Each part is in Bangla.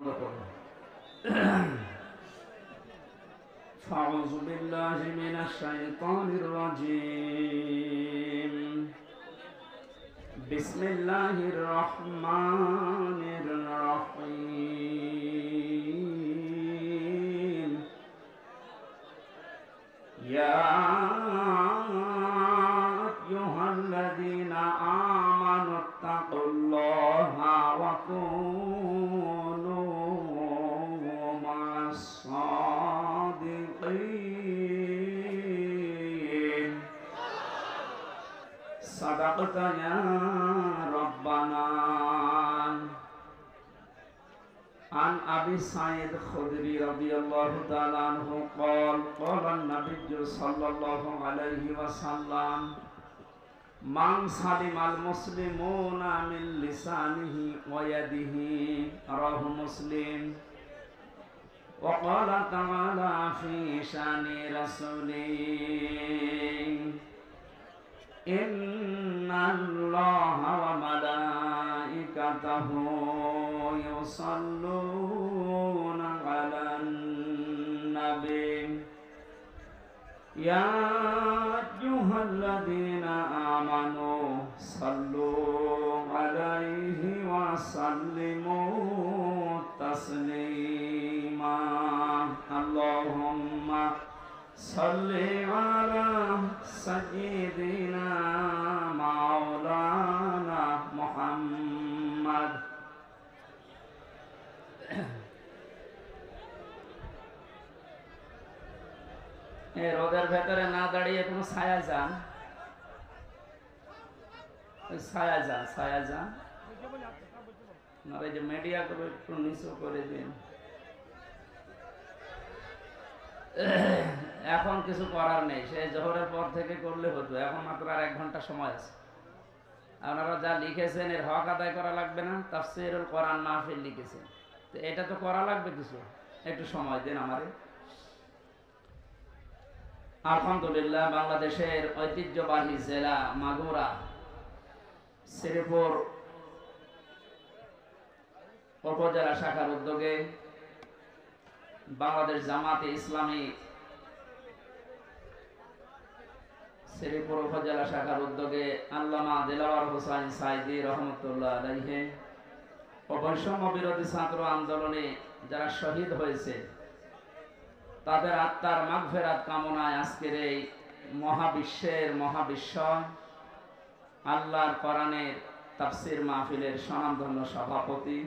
أعوذ بالله من الشيطان الرجيم. بسم الله الرحمن الرحيم. يا أيها الذين آمنوا اتقوا الله وكونوا مع الصادقين. صدقت يا ربنا. عن أبي سعيد الخدري رضي الله تعالى عنه قال قال النبي صلى الله عليه وسلم: من سلم المسلمون من لسانه ويده. رواه مسلم. وقال تعالى في شان رسوله: إن الله وملائكته يصلون على النبي يا أيها الذين آمنوا صلوا عليه وسلموا تسليما. اللهم صل على سيدنا مولانا محمد. রোদের ভেতরে না দাঁড়িয়ে কোনো ছায়া যান, ছায়া যান যে মিডিয়া করে একটু নিচু করে দিন। এখন কিছু করার নেই, সেই জোহরের পর থেকে করলে হতো। এখন মাত্র আর 1 ঘন্টা সময় আছে। আপনারা যা লিখেছেন এর হক আদায় করা লাগবে না? তাফসীরুল কোরআন মাহফিল লিখেছেন, তো এটা তো করা লাগবে কিছু। একটু সময় দিন আমারে। আলহামদুলিল্লাহ, বাংলাদেশের ঐতিহ্যবাহী জেলা মাগুরা শ্রীপুর উপজেলা শাখার উদ্যোগে বাংলাদেশ জামাতে ইসলামী শ্রীপুর উপজেলা শাখার উদ্যোগে আল্লামা দিলওয়ার হোসেন সাইদি রহমতুল্লাহ আলাইহি ও বৈষম্য বিরোধী ছাত্র আন্দোলনে যারা শহীদ হয়েছে তাদের আত্মার মাগফিরাত কামনায় আজকের এই মহাবিশ্বের মহাবিশ্ব আল্লাহর কোরআনের তাফসীর মাহফিলের স্বনামধন্য সভাপতি,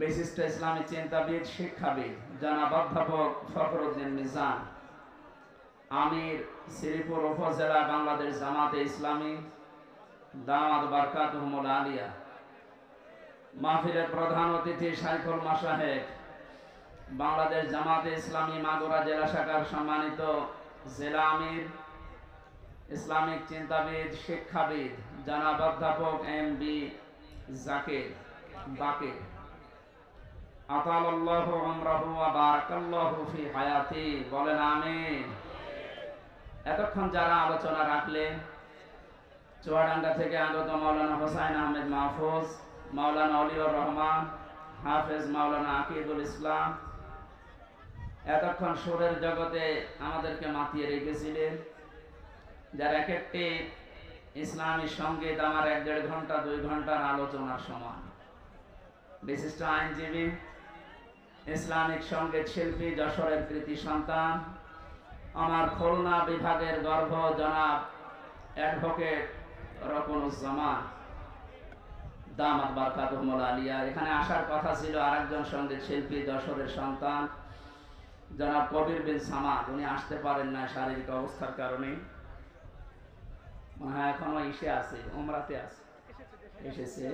বিশিষ্ট ইসলামী চিন্তাবিদ, শিক্ষাবিদ জনাব অধ্যাপক ফখরুদ্দিন মিজান, আমির শ্রীপুর উপজেলা বাংলাদেশ জামাতে ইসলামী দাওয়াত বারকাতুহুমুল আলিয়া, মাহফিলের প্রধান অতিথি শাইখুল মাশায়েখ, বাংলাদেশ জামাতে ইসলামী মাগুরা জেলা শাখার সম্মানিত জেলা আমির, ইসলামিক চিন্তাবিদ, শিক্ষাবিদ জনাব অধ্যাপক এম.বি. জাকির বাকির, আতালাল্লাহু উমরাহু ওয়া বারাকাল্লাহু ফি হায়াতি। বলেন আমিন। এতক্ষণ যারা আলোচনা রাখলেন, চুয়াডাঙ্গা থেকে আগত মাওলানা হোসাইন আহমেদ মাহফুজ, মাওলানা অলিউর রহমান, হাফেজ মাওলানা আকিদুল ইসলাম, এতক্ষণ সুরের জগতে আমাদেরকে মাতিয়ে রেখেছিলেন, যার এক একটি ইসলামী সঙ্গীত আমার 1-1.5 ঘন্টা 2 ঘন্টার আলোচনার সমান। বিশিষ্ট আইনজীবী, ইসলামিক সঙ্গীত শিল্পী, যশোরের কৃতি সন্তান, আমার খুলনা বিভাগের গর্ভ জনাব অ্যাডভোকেট রকনুজ্জামান দামাত বারকাতুহুমুল আলিয়া। এখানে আসার কথা ছিল আরেকজন সঙ্গীত শিল্পী, যশোরের সন্তান জনাব কবির বিন সামাদ, উনি আসতে পারেন না শারীরিক অবস্থার কারণে। মনে হয় এখনো এসে আছে, উমরাতে আছে, এসেছে।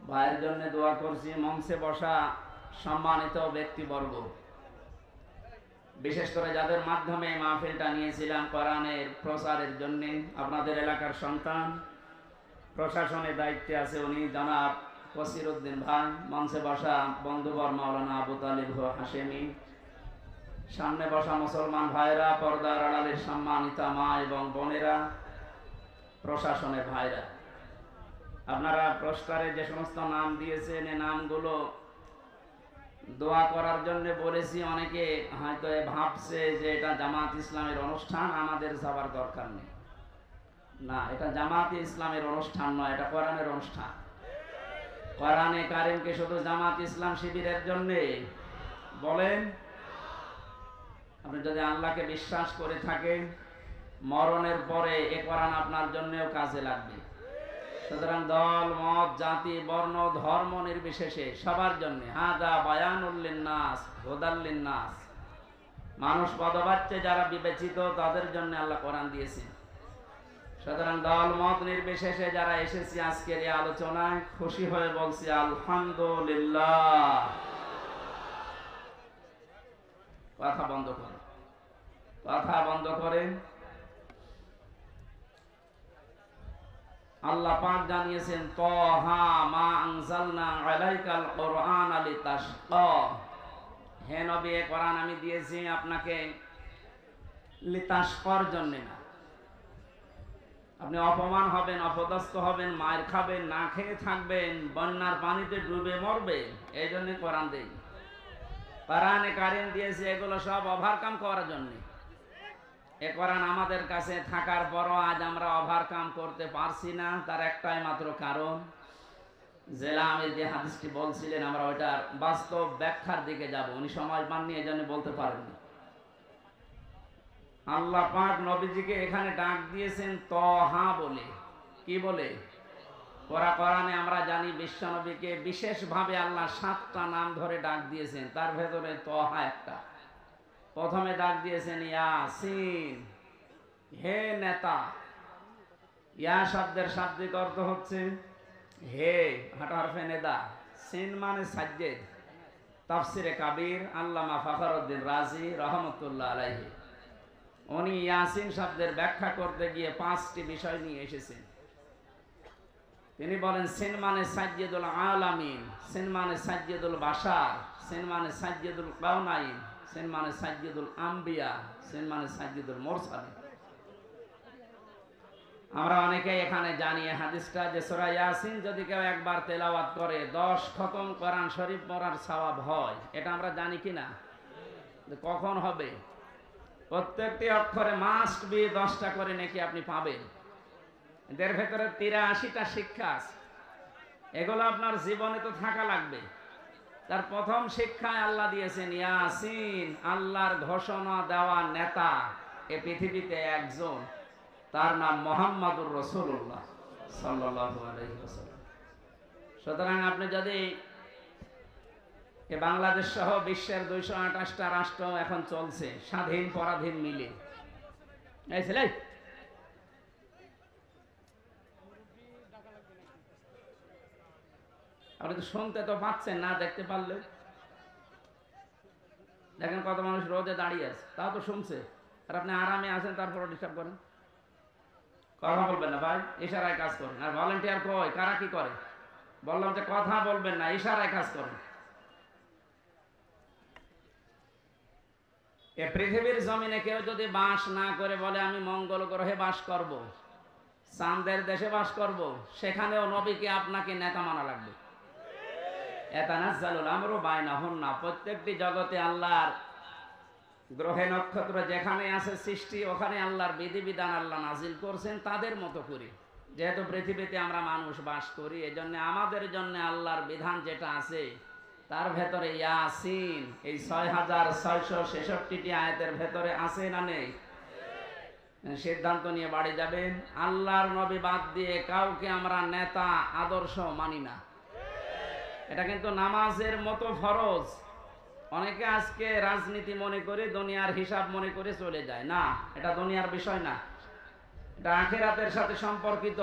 ভাইয়ের জন্য দোয়া করছি। মঞ্চে বসা সম্মানিত ব্যক্তিবর্গ, বিশেষ করে যাদের মাধ্যমে মাহফিলটা নিয়েছিলাম কোরআনের প্রচারের জন্য, আপনাদের এলাকার সন্তান, প্রশাসনের দায়িত্বে আছে উনি জনাব কসিরউদ্দিন ভাই, মঞ্চে বসা বন্ধুবর মাওলানা আবু তালিব হাশেমি, সামনে বসা মুসলমান ভাইরা, পর্দার আড়ালের সম্মানিতা মা এবং বোনেরা, প্রশাসনের ভাইরা, আপনারা পোস্টারে যে সমস্ত নাম দিয়েছেন এই নামগুলো দোয়া করার জন্য বলেছি। অনেকে হয়তো ভাবছে যে এটা জামাত ইসলামের অনুষ্ঠান, আমাদের যাবার দরকার নেই। না, এটা জামাত ইসলামের অনুষ্ঠান নয়, এটা কোরআনের অনুষ্ঠান। কোরআনে কারিমকে শুধু জামাত ইসলাম শিবিরের জন্য বলেন? আপনি যদি আল্লাহকে বিশ্বাস করে থাকেন, মরণের পরে এ কোরআন আপনার জন্যও কাজে লাগবে। সুতরাং দল, মত, জাতি, বর্ণ, ধর্ম নির্বিশেষে সবার জন্য হাদা বায়ানুল লিন্নাস হুদাল লিন্নাস, মানুষ পদবাচ্যে যারা বিবেচিত তাদের জন্য আল্লাহ কোরআন দিয়েছেন। সুতরাং দল মত নির্বিশেষে যারা এসেছি আজকের এই আলোচনায়, খুশি হয়ে বলছি আলহামদুলিল্লাহ। কথা বন্ধ করেন, কথা বন্ধ করেন। আল্লাহ পাক জানিয়েছেন তাহা মা আনজালনা আলাইকাল কুরআনা লিতাশকা, হে নবী এই কোরআন আমি দিয়েছি আপনাকে লিতাশকার জন্য না। আপনি অপমান হবেন, অপদস্থ হবেন, মায়ের খাবেন, না খেয়ে থাকবেন, বন্যার পানিতে ডুবে মরবেন, এই জন্য কোরআন দেই। কোরআনে কারিম দিয়েছে এগুলো সব ওভারকাম করার জন্য। এ কোরআন আমাদের কাছে থাকার পরও আজ আমরা ওভারকাম করতে পারছি না, তার একটাই মাত্র কারণ, জেলা আমির যে হাদিসটি বলছিলেন আমরা ওইটার বাস্তব ব্যাখ্যার দিকে যাব। উনি সময় পাননি, এই জন্য বলতে পারেননি। আল্লাহ পাক নবীজিকে এখানে ডাক দিয়েছেন তহা বলে। কি বলে? কোরআনে আমরা জানি বিশ্ব নবীকে বিশেষভাবে আল্লাহ 7টা নাম ধরে ডাক দিয়েছেন, তার ভেতরে তহা একটা। প্রথমে ডাক দিয়েছেন ইয়াসিন, হে নেতা। ইয়া শব্দের শাব্দিক অর্থ হচ্ছে হে, হাঁটা হরফে নেদা। সিন মানে সাজ্জেদ। তাফসিরে কাবির আল্লামা ফখরউদ্দিন রাজি রহমতুল্লাহ আলাইহি উনি ইয়াসিন শব্দের ব্যাখ্যা করতে গিয়ে 5টি বিষয় নিয়ে এসেছেন। তিনি বলেন সিন মানে সাজ্জেদুল আলামিন, সিন মানে সাজ্জেদুল বাশার, সিন মানে সাজ্জেদুল কাউনাইন, সিন মানে সাজ্জেদুল আম্বিয়া, সিন মানে সাজ্জেদুল মুরসালিন। আমরা অনেকেই এখানে জানি হাদিসটা যে সূরা ইয়াসিন যদি কেউ একবার তেলাওয়াত করে 10 খতম কোরআন শরীফ পড়ার সওয়াব হয়। এটা আমরা জানি কিনা? কখন হবে? প্রত্যেকটি অক্ষরে মাস্ট বি 10টা করে নাকি আপনি পাবেন। এদের ভেতরে 83টা শিক্ষা আছে, এগুলো আপনার জীবনে তো থাকা লাগবে। তার প্রথম শিক্ষায় আল্লাহ দিয়েছেন ইয়াসিন, আল্লাহর ঘোষণা দেওয়া নেতা এ পৃথিবীতে একজন, তার নাম মুহাম্মাদুর রাসূলুল্লাহ সাল্লাল্লাহু আলাইহি ওয়াসাল্লাম। সুতরাং আপনি যদি বাংলাদেশ সহ বিশ্বের 228টা রাষ্ট্র এখন চলছে স্বাধীন পরাধীন মিলে, এই ছেলে আপনি তো শুনতে তো পাচ্ছেন না, দেখতে পারলে দেখেন কত মানুষ রোদে দাঁড়িয়ে আছে, তাও তো শুনছে। আর আপনি আরামে আছেন, তারপরে ডিস্টার্ব করেন। কথা বলবেন না ভাই, ইশারায় কাজ করেন। আর ভলান্টিয়ার কই, কারা কি করে? বললাম যে কথা বলবেন না, ইশারায় কাজ করেন। এ পৃথিবীর জমিনে কেউ যদি বাস না করে বলে আমি মঙ্গল গ্রহে বাস করব, চাঁদের দেশে বাস করব, সেখানেও নবীকে আপনাকে নেতা মানা লাগবে। ইয়াতানাজ্জালুল আমরু বাইনাহুন্না, প্রত্যেকটি জগতে আল্লাহর গ্রহে নক্ষত্র যেখানে আছে সৃষ্টি, ওখানে আল্লাহর বিধিবিধান আল্লাহ নাজিল করছেন তাদের মতো করে। যেহেতু পৃথিবীতে আমরা মানুষ বাস করি, এজন্য আমাদের জন্য আল্লাহর বিধান যেটা আছে তার ভেতরে ইয়াসিন এই 6666টি আয়াতের ভেতরে আছে না নেই? সিদ্ধান্ত নিয়ে বাড়ি যাবেন, আল্লাহর নবী বাদ দিয়ে কাউকে আমরা নেতা আদর্শ মানি না। এটা কিন্তু নামাজের মতো ফরজ। অনেকে আজকে রাজনীতি মনে করে, দুনিয়ার হিসাব মনে করে চলে যায়। না, এটা দুনিয়ার বিষয় না, এটা আখিরাতের সাথে সম্পর্কিত।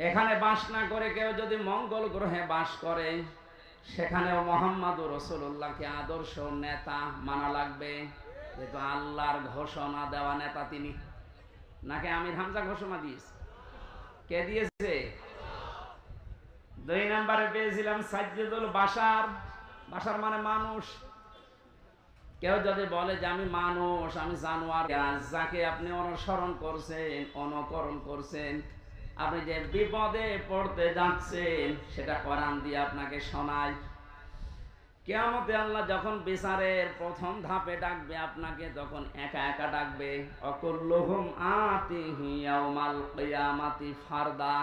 এখানে বাস না করে কেউ যদি মঙ্গল গ্রহে বাস করে, সেখানেও মুহাম্মাদুর রাসূলুল্লাহকে আদর্শ নেতা মানা লাগবে। যেহেতু আল্লাহর ঘোষণা দেওয়া নেতা তিনি। নাকি আমির হামজা ঘোষণা দিয়েছে? কে দিয়েছে? 2 নম্বরে পেয়েছিলাম সাজ্জেদুল বাশার। বাশার মানে মানুষ। কেউ যদি বলে যে আমি মানুষ, আমি জানোয়ার, যাকে আপনি অনুসরণ করছেন, অনুকরণ করছেন, আপনি যে বিপদে পড়তে যাচ্ছেন সেটা কোরআন দিয়ে আপনাকে শোনায়। কিয়ামতে আল্লাহ যখন বিচারের প্রথম ধাপে ডাকবে আপনাকে, তখন একা একা ডাকবে। অকুল্লুহুম আতিহি ইয়াউমাল কিয়ামাতি ফারদা।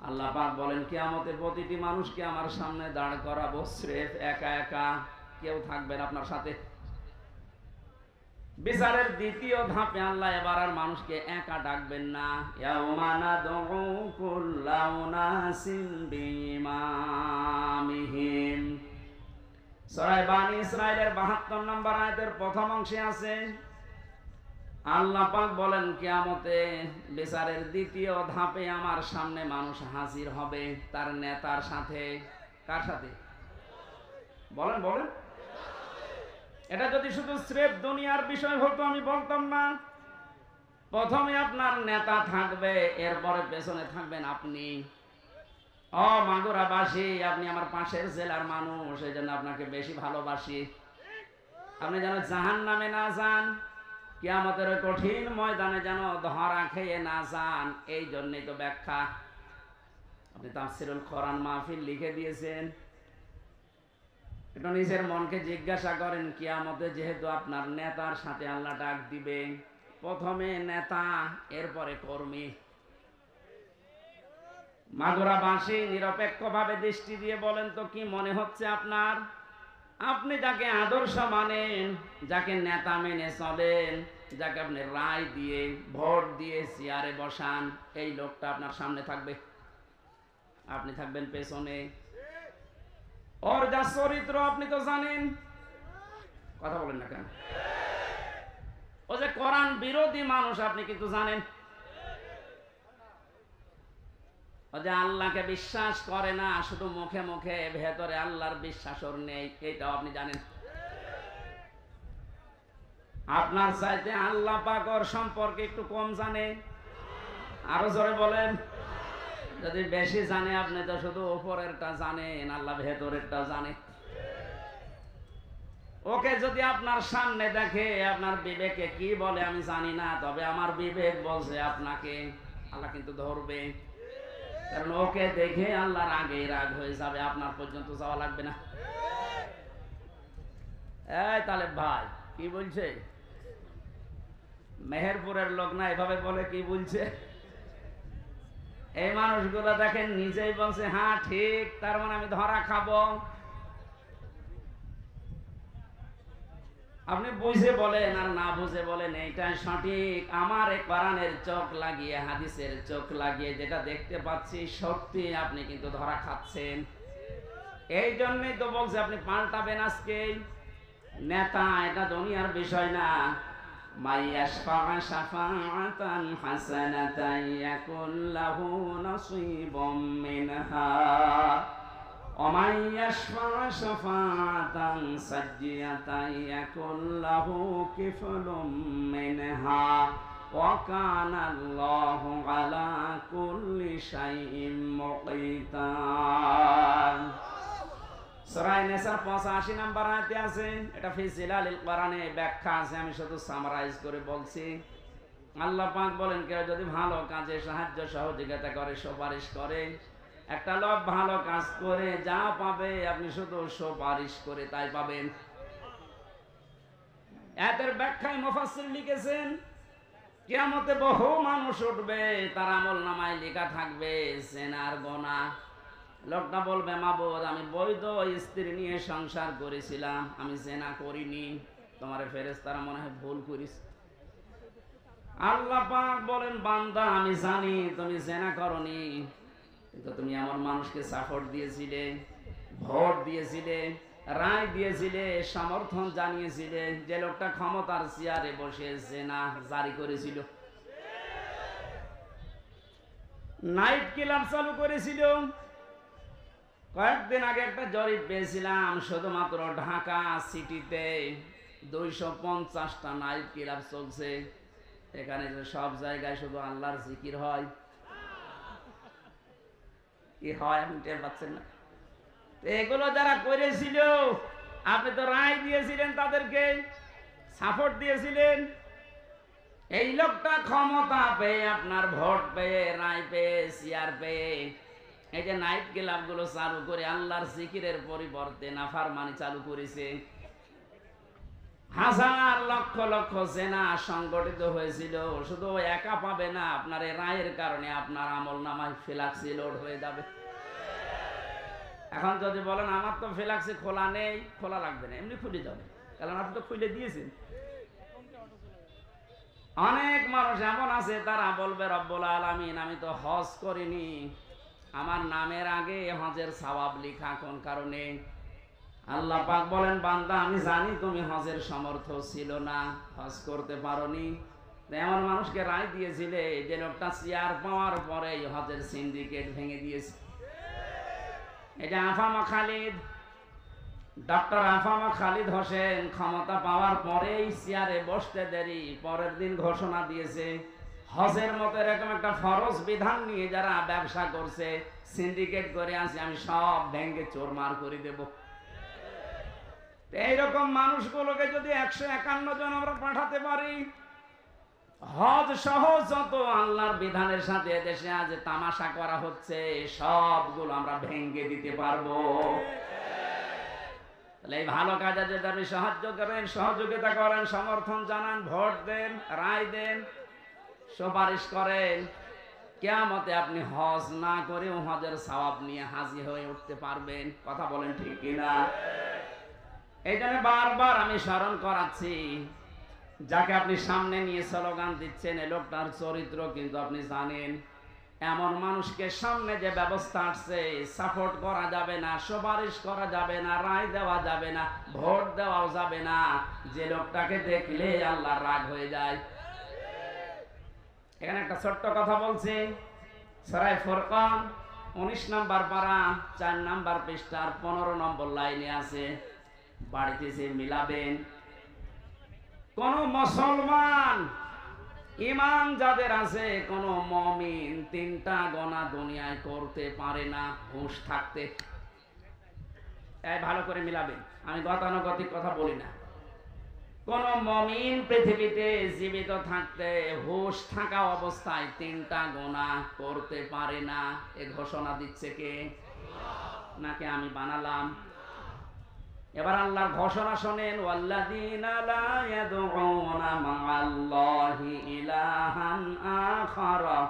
আল্লাহ পাক বলেন কিয়ামতে প্রতিটি মানুষকে আমার সামনে দাঁড় করাবো স্রেফ একা একা, কেউ থাকবেন আপনার সাথে। বিচারের দ্বিতীয় ধাপে আল্লাহ এবার আর মানুষকে একা ডাকবেন না। ইয়াউমা নাদউ কুল্লা উনাসিন বিইমামিহিম। সূরা বানী ইসরাঈলের ৭২ নম্বর আয়াতের প্রথম অংশে আছে, আল্লাহ পাক বলেন কিয়ামতে বিচারের দ্বিতীয় ধাপে আমার সামনে মানুষ হাজির হবে তার নেতার সাথে। কার সাথে? বলেন বলেন। এটা যদি শুধু স্রেফ দুনিয়ার বিষয় হতো আমি বলতাম না। প্রথমে আপনার নেতা থাকবে, এরপরে পেছনে থাকবেন আপনি। ও মাগুরাবাসী, আপনি আমার পাশের জেলার মানুষ, এই জন্য আপনাকে বেশি ভালোবাসি। আপনি যেন জাহান্নামে না যান, কিয়ামতের ওই কঠিন ময়দানে যেন ধরা খেয়ে না যান, এই জন্যই তো ব্যাখ্যা। আপনি তাফসীরুল কোরআন মাহফিল লিখে দিয়েছেন। একটু নিজের মনকে জিজ্ঞাসা করেন, কিয়ামতে যেহেতু আপনার নেতার সাথে আল্লাহ ডাক দিবে, প্রথমে নেতা, এরপরে কর্মী। মাগুরাবাসী নিরপেক্ষভাবে দৃষ্টি দিয়ে বলেন তো কি মনে হচ্ছে আপনার? আপনি যাকে আদর্শ মানেন, যাকে নেতা মেনে চলেন, যাকে আপনি রায় দিয়ে ভোট দিয়ে চেয়ারে বসান, এই লোকটা আপনার সামনে থাকবে, আপনি থাকবেন পেছনে। ওর যা চরিত্র আপনি তো জানেন। কথা বলেন না কেন? ও যে কোরআন বিরোধী মানুষ আপনি কিন্তু জানেন। ও যে আল্লাহকে বিশ্বাস করে না, শুধু মুখে মুখে, ভেতরে আল্লাহর বিশ্বাস ওর নেই, এইটাও আপনি জানেন। আপনার চাইতে আল্লাহ পাক ওর সম্পর্কে একটু কম জানে। আরো জোরে বলেন। যদি বেশি জানে, আপনি তো শুধু উপরেরটা জানেন, আল্লাহ ভেতরেরটা জানে। ওকে যদি আপনার সামনে দেখে, আপনার বিবেকে কি বলে আমি জানি না, তবে আমার বিবেক বলছে আপনাকে আল্লাহ কিন্তু ধরবে। কারণ ওকে দেখে আল্লাহর আগে রাগ হয়ে যাবে, আপনার পর্যন্ত যাওয়া লাগবে না। এই তালেব ভাই কি বলছে? মেহেরপুরের লোক না, এভাবে বলে কি বলছে? এই মানুষগুলো দেখেন নিজেই বলছে হ্যাঁ ঠিক, তার মানে আমি ধরা খাবো। আপনি বুঝে বলেন আর না বুঝে বলেন এইটা সঠিক। আমার এই কোরআনের চোখ লাগিয়ে, হাদিসের চোখ লাগিয়ে যেটা দেখতে পাচ্ছি সত্যি, আপনি কিন্তু ধরা খাচ্ছেন। এই জন্যই তো বলছে আপনি পাল্টাবেন আজকে। নেতা এটা দুনিয়ার বিষয় না। মাইয়াশফা শাফাআতান হাসানাতান ইয়াকুল লাহু নাসীবুম মিনহা ওয়া মাইয়াশফা শাফাআতান সাজ্জিয়াতান ইয়াকুল লাহু কিফলুম মিনহা ওয়া কানা আল্লাহু আলা কুল্লি শাইইন মুকীতা। সূরা নিসার 85 নম্বর আয়াতে আছে, এটা ফি জিলালিল কোরআনে ব্যাখ্যা আছে, আমি শুধু সামারাইজ করে বলছি। আল্লাহ পাক বলেন কেউ যদি ভালো কাজে সাহায্য সহযোগিতা করে, সুপারিশ করে, একটা লোক ভালো কাজ করে যা পাবে আপনি শুধু সুপারিশ করে তাই পাবেন। এর ব্যাখ্যায় মুফাসসির লিখেছেন কিয়ামতে বহু মানুষ উঠবে, তার আমলনামায় লেখা থাকবে জিনার গুনাহ। লোকটা বলবে মাবুদ আমি বৈধ স্ত্রী নিয়ে সংসার করেছিলাম, আমি জিনা করিনি। তোমার ফেরেশতারা মনে হয় ভুল করিস। আল্লাহ পাক বলেন বান্দা আমি জানি তুমি জিনা করনি, কিন্তু তুমি আমার মানুষকে সাপোর্ট দিয়েছিলে, ভোট দিয়েছিলে, রায় দিয়েছিলে, সমর্থন জানিয়েছিলে। যে লোকটা ক্ষমতার চেয়ারে বসে জিনা জারি করেছিল, নাইট ক্লাব চালু করেছিল। কয়েকদিন আগে একটা জরিপ পেয়েছিলাম, শুধুমাত্র ঢাকা সিটিতে 250টা নাইট ক্লাব চলছে। এখানে যে সব জায়গায় শুধু আল্লাহর জিকির হয়, কি হয় আপনি টের পাচ্ছেন না? এগুলো যারা করেছিল আপনি তো রায় দিয়েছিলেন, তাদেরকে সাপোর্ট দিয়েছিলেন। এই লোকটা ক্ষমতা পেয়ে, আপনার ভোট পেয়ে, রায় পেয়ে, চেয়ার পেয়ে, এই যে নাইট ক্লাব গুলো চালু করে আল্লাহর জিকিরের পরিবর্তে নাফরমানি চালু করেছে। হাজার লক্ষ লক্ষ সেনা সংগঠিত হয়েছিল। শুধু একা পাবে না, আপনার এই রায়ের কারণে আপনার আমল নামায় ফ্লেক্সি লোড হয়ে যাবে। এখন যদি বলেন আমার তো ফ্লেক্সি খোলা নেই, খোলা লাগবে না, এমনি খুলে যাবে, কারণ আপনি তো খুলে দিয়েছেন। অনেক মানুষ এমন আছে তারা বলবে রব্বুল আলামিন আমি তো হজ করিনি, আমার নামের আগে হজের সওয়াব লেখা, কোন কারণে? আল্লাহ পাক বলেন বান্দা আমি জানি তুমি হজের সামর্থ্য ছিল না, হজ করতে পারোনি। এমন মানুষকে রায় দিয়েছিলে যে লোকটা চেয়ার পাওয়ার পরে হজের সিন্ডিকেট ভেঙে দিয়েছে। এটা আফামা খালিদ, ডক্টর আফামা খালিদ হোসেন ক্ষমতা পাওয়ার পরেই চেয়ারে বসতে দেরি, পরের দিন ঘোষণা দিয়েছে হজের মতো এরকম একটা ফরজ বিধান নিয়ে যারা ব্যবসা করছে, সিন্ডিকেট করে আছে, আমি সব ভেঙে চোরমার করে দেব। এইরকম মানুষগুলোকে যদি 151 জন আমরা পাঠাতে পারি, হজ সহ যত আল্লাহর বিধানের সাথে দেশে আজ তামাশা করা হচ্ছে সবগুলো আমরা ভেঙে দিতে পারবো। তাহলে এই ভালো কাজে যদি আপনি সাহায্য করেন, সহযোগিতা করেন, সমর্থন জানান, ভোট দেন, রায় দেন, সুপারিশ করেন, কিয়ামতে আপনি হজ না করেও হজের সওয়াব নিয়ে হাজির হয়ে উঠতে পারবেন। কথা বলেন ঠিক কিনা? এই জন্য বারবার আমি স্মরণ করাচ্ছি, যাকে আপনি সামনে নিয়ে স্লোগান দিচ্ছেন এই লোকটার চরিত্র কিন্তু আপনি জানেন। এমন মানুষকে সামনে যে ব্যবস্থা আসছে, সাপোর্ট করা যাবে না, সুপারিশ করা যাবে না, রায় দেওয়া যাবে না, ভোট দেওয়াও যাবে না। যে লোকটাকে দেখলে আল্লাহর রাগ হয়ে যায়। এখানে একটা ছোট্ট কথা বলছি, সূরা ফুরকান 19 নম্বর পারা 4 নম্বর পৃষ্ঠার 15 নম্বর লাইনে আছে, বাড়িতে যে মিলাবেন। কোন মুসলমান ঈমান যাদের আছে, কোন মুমিন 3টা গোনা দুনিয়ায় করতে পারে না হুঁশ থাকতে। এই ভালো করে মিলাবেন, আমি গতানুগতিক কথা বলি না। কোন মুমিন পৃথিবীতে জীবিত থাকতে হুঁশ থাকা অবস্থায় 3টা গোনা করতে পারে না। এ ঘোষণা দিচ্ছে কে? নাকি আমি বানালাম? এবার আল্লাহর ঘোষণা শোনেন, ওয়াল্লাযীনা লা ইয়াদউনা মা'আল্লাহি ইলাহান আখারা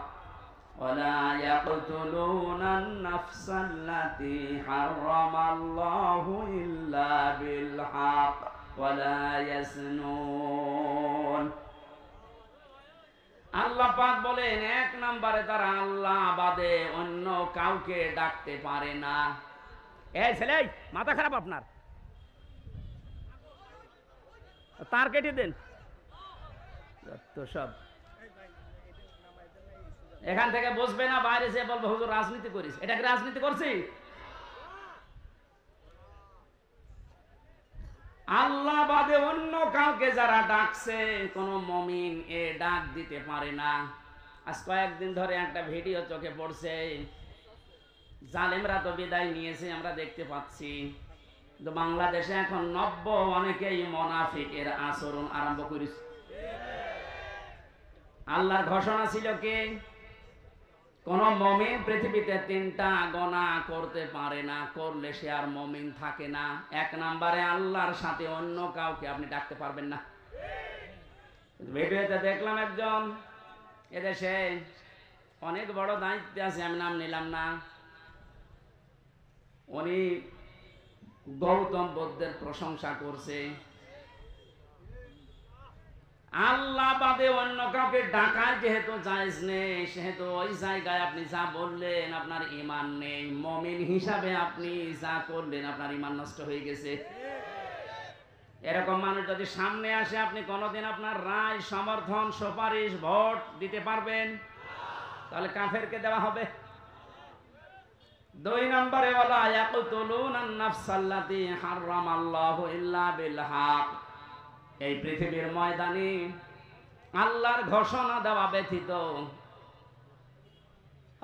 ওয়া লা ইয়াকতুলুনান নাফসাল্লাতী হারামাল্লাহু ইল্লা বিল হক ওয়া লা ইয়াসনুন। আল্লাহ পাক বলেন 1 নম্বরে তারা আল্লাহ বাদে অন্য কাউকে ডাকতে পারে না। এই ছেলে, মাথা খারাপ আপনার? তার কেটে দেন তো সব। এখান থেকে বসবে না, বাইরে যে বলবো হুজুর রাজনীতি করিস। এটা কি রাজনীতি করছি? আল্লাহ বাদে অন্য কাউকে যারা ডাকছে, কোন মুমিন এ ডাক দিতে পারে না। আজ কয়েকদিন ধরে একটা ভিডিও চোখে পড়ছে, জালেমরা তো বিদায় নিয়েছে আমরা দেখতে পাচ্ছি, কিন্তু বাংলাদেশে এখন নব্য অনেকেই মুনাফিকের আচরণ আরম্ভ করেছে। আল্লাহর ঘোষণা ছিল কি? কোন মুমিন পৃথিবীতে 3টা গোনা করতে পারে না, করলে সে আর মুমিন থাকে না। 1 নম্বরে আল্লাহর সাথে অন্য কাউকে আপনি ডাকতে পারবেন না। ভিডিওতে দেখলাম একজন এদেশে অনেক বড় দায়িত্বে আছে, আমি নাম নিলাম না, উনি গৌতম বুদ্ধের প্রশংসা করছে। আল্লাহ বাদে অন্য কাউকে ডাকা যেহেতু জায়েজ নেই, সেহেতু ওই জায়গায় আপনি যা বললেন আপনার ঈমান নেই। মুমিন হিসাবে আপনি যা করলেন আপনার ঈমান নষ্ট হয়ে গেছে। এরকম মানুষ যদি সামনে আসে, আপনি কোনোদিন আপনার রায়, সমর্থন, সুপারিশ, ভোট দিতে পারবেন? তাহলে কাফেরকে দেওয়া হবে। 2 নম্বরে ওয়ালা ইয়াকতুলুনান নাফসাল্লাতী হারামাল্লাহু ইল্লা বিল হক। এই পৃথিবীর ময়দানে আল্লাহর ঘোষণা দেওয়া ব্যতীত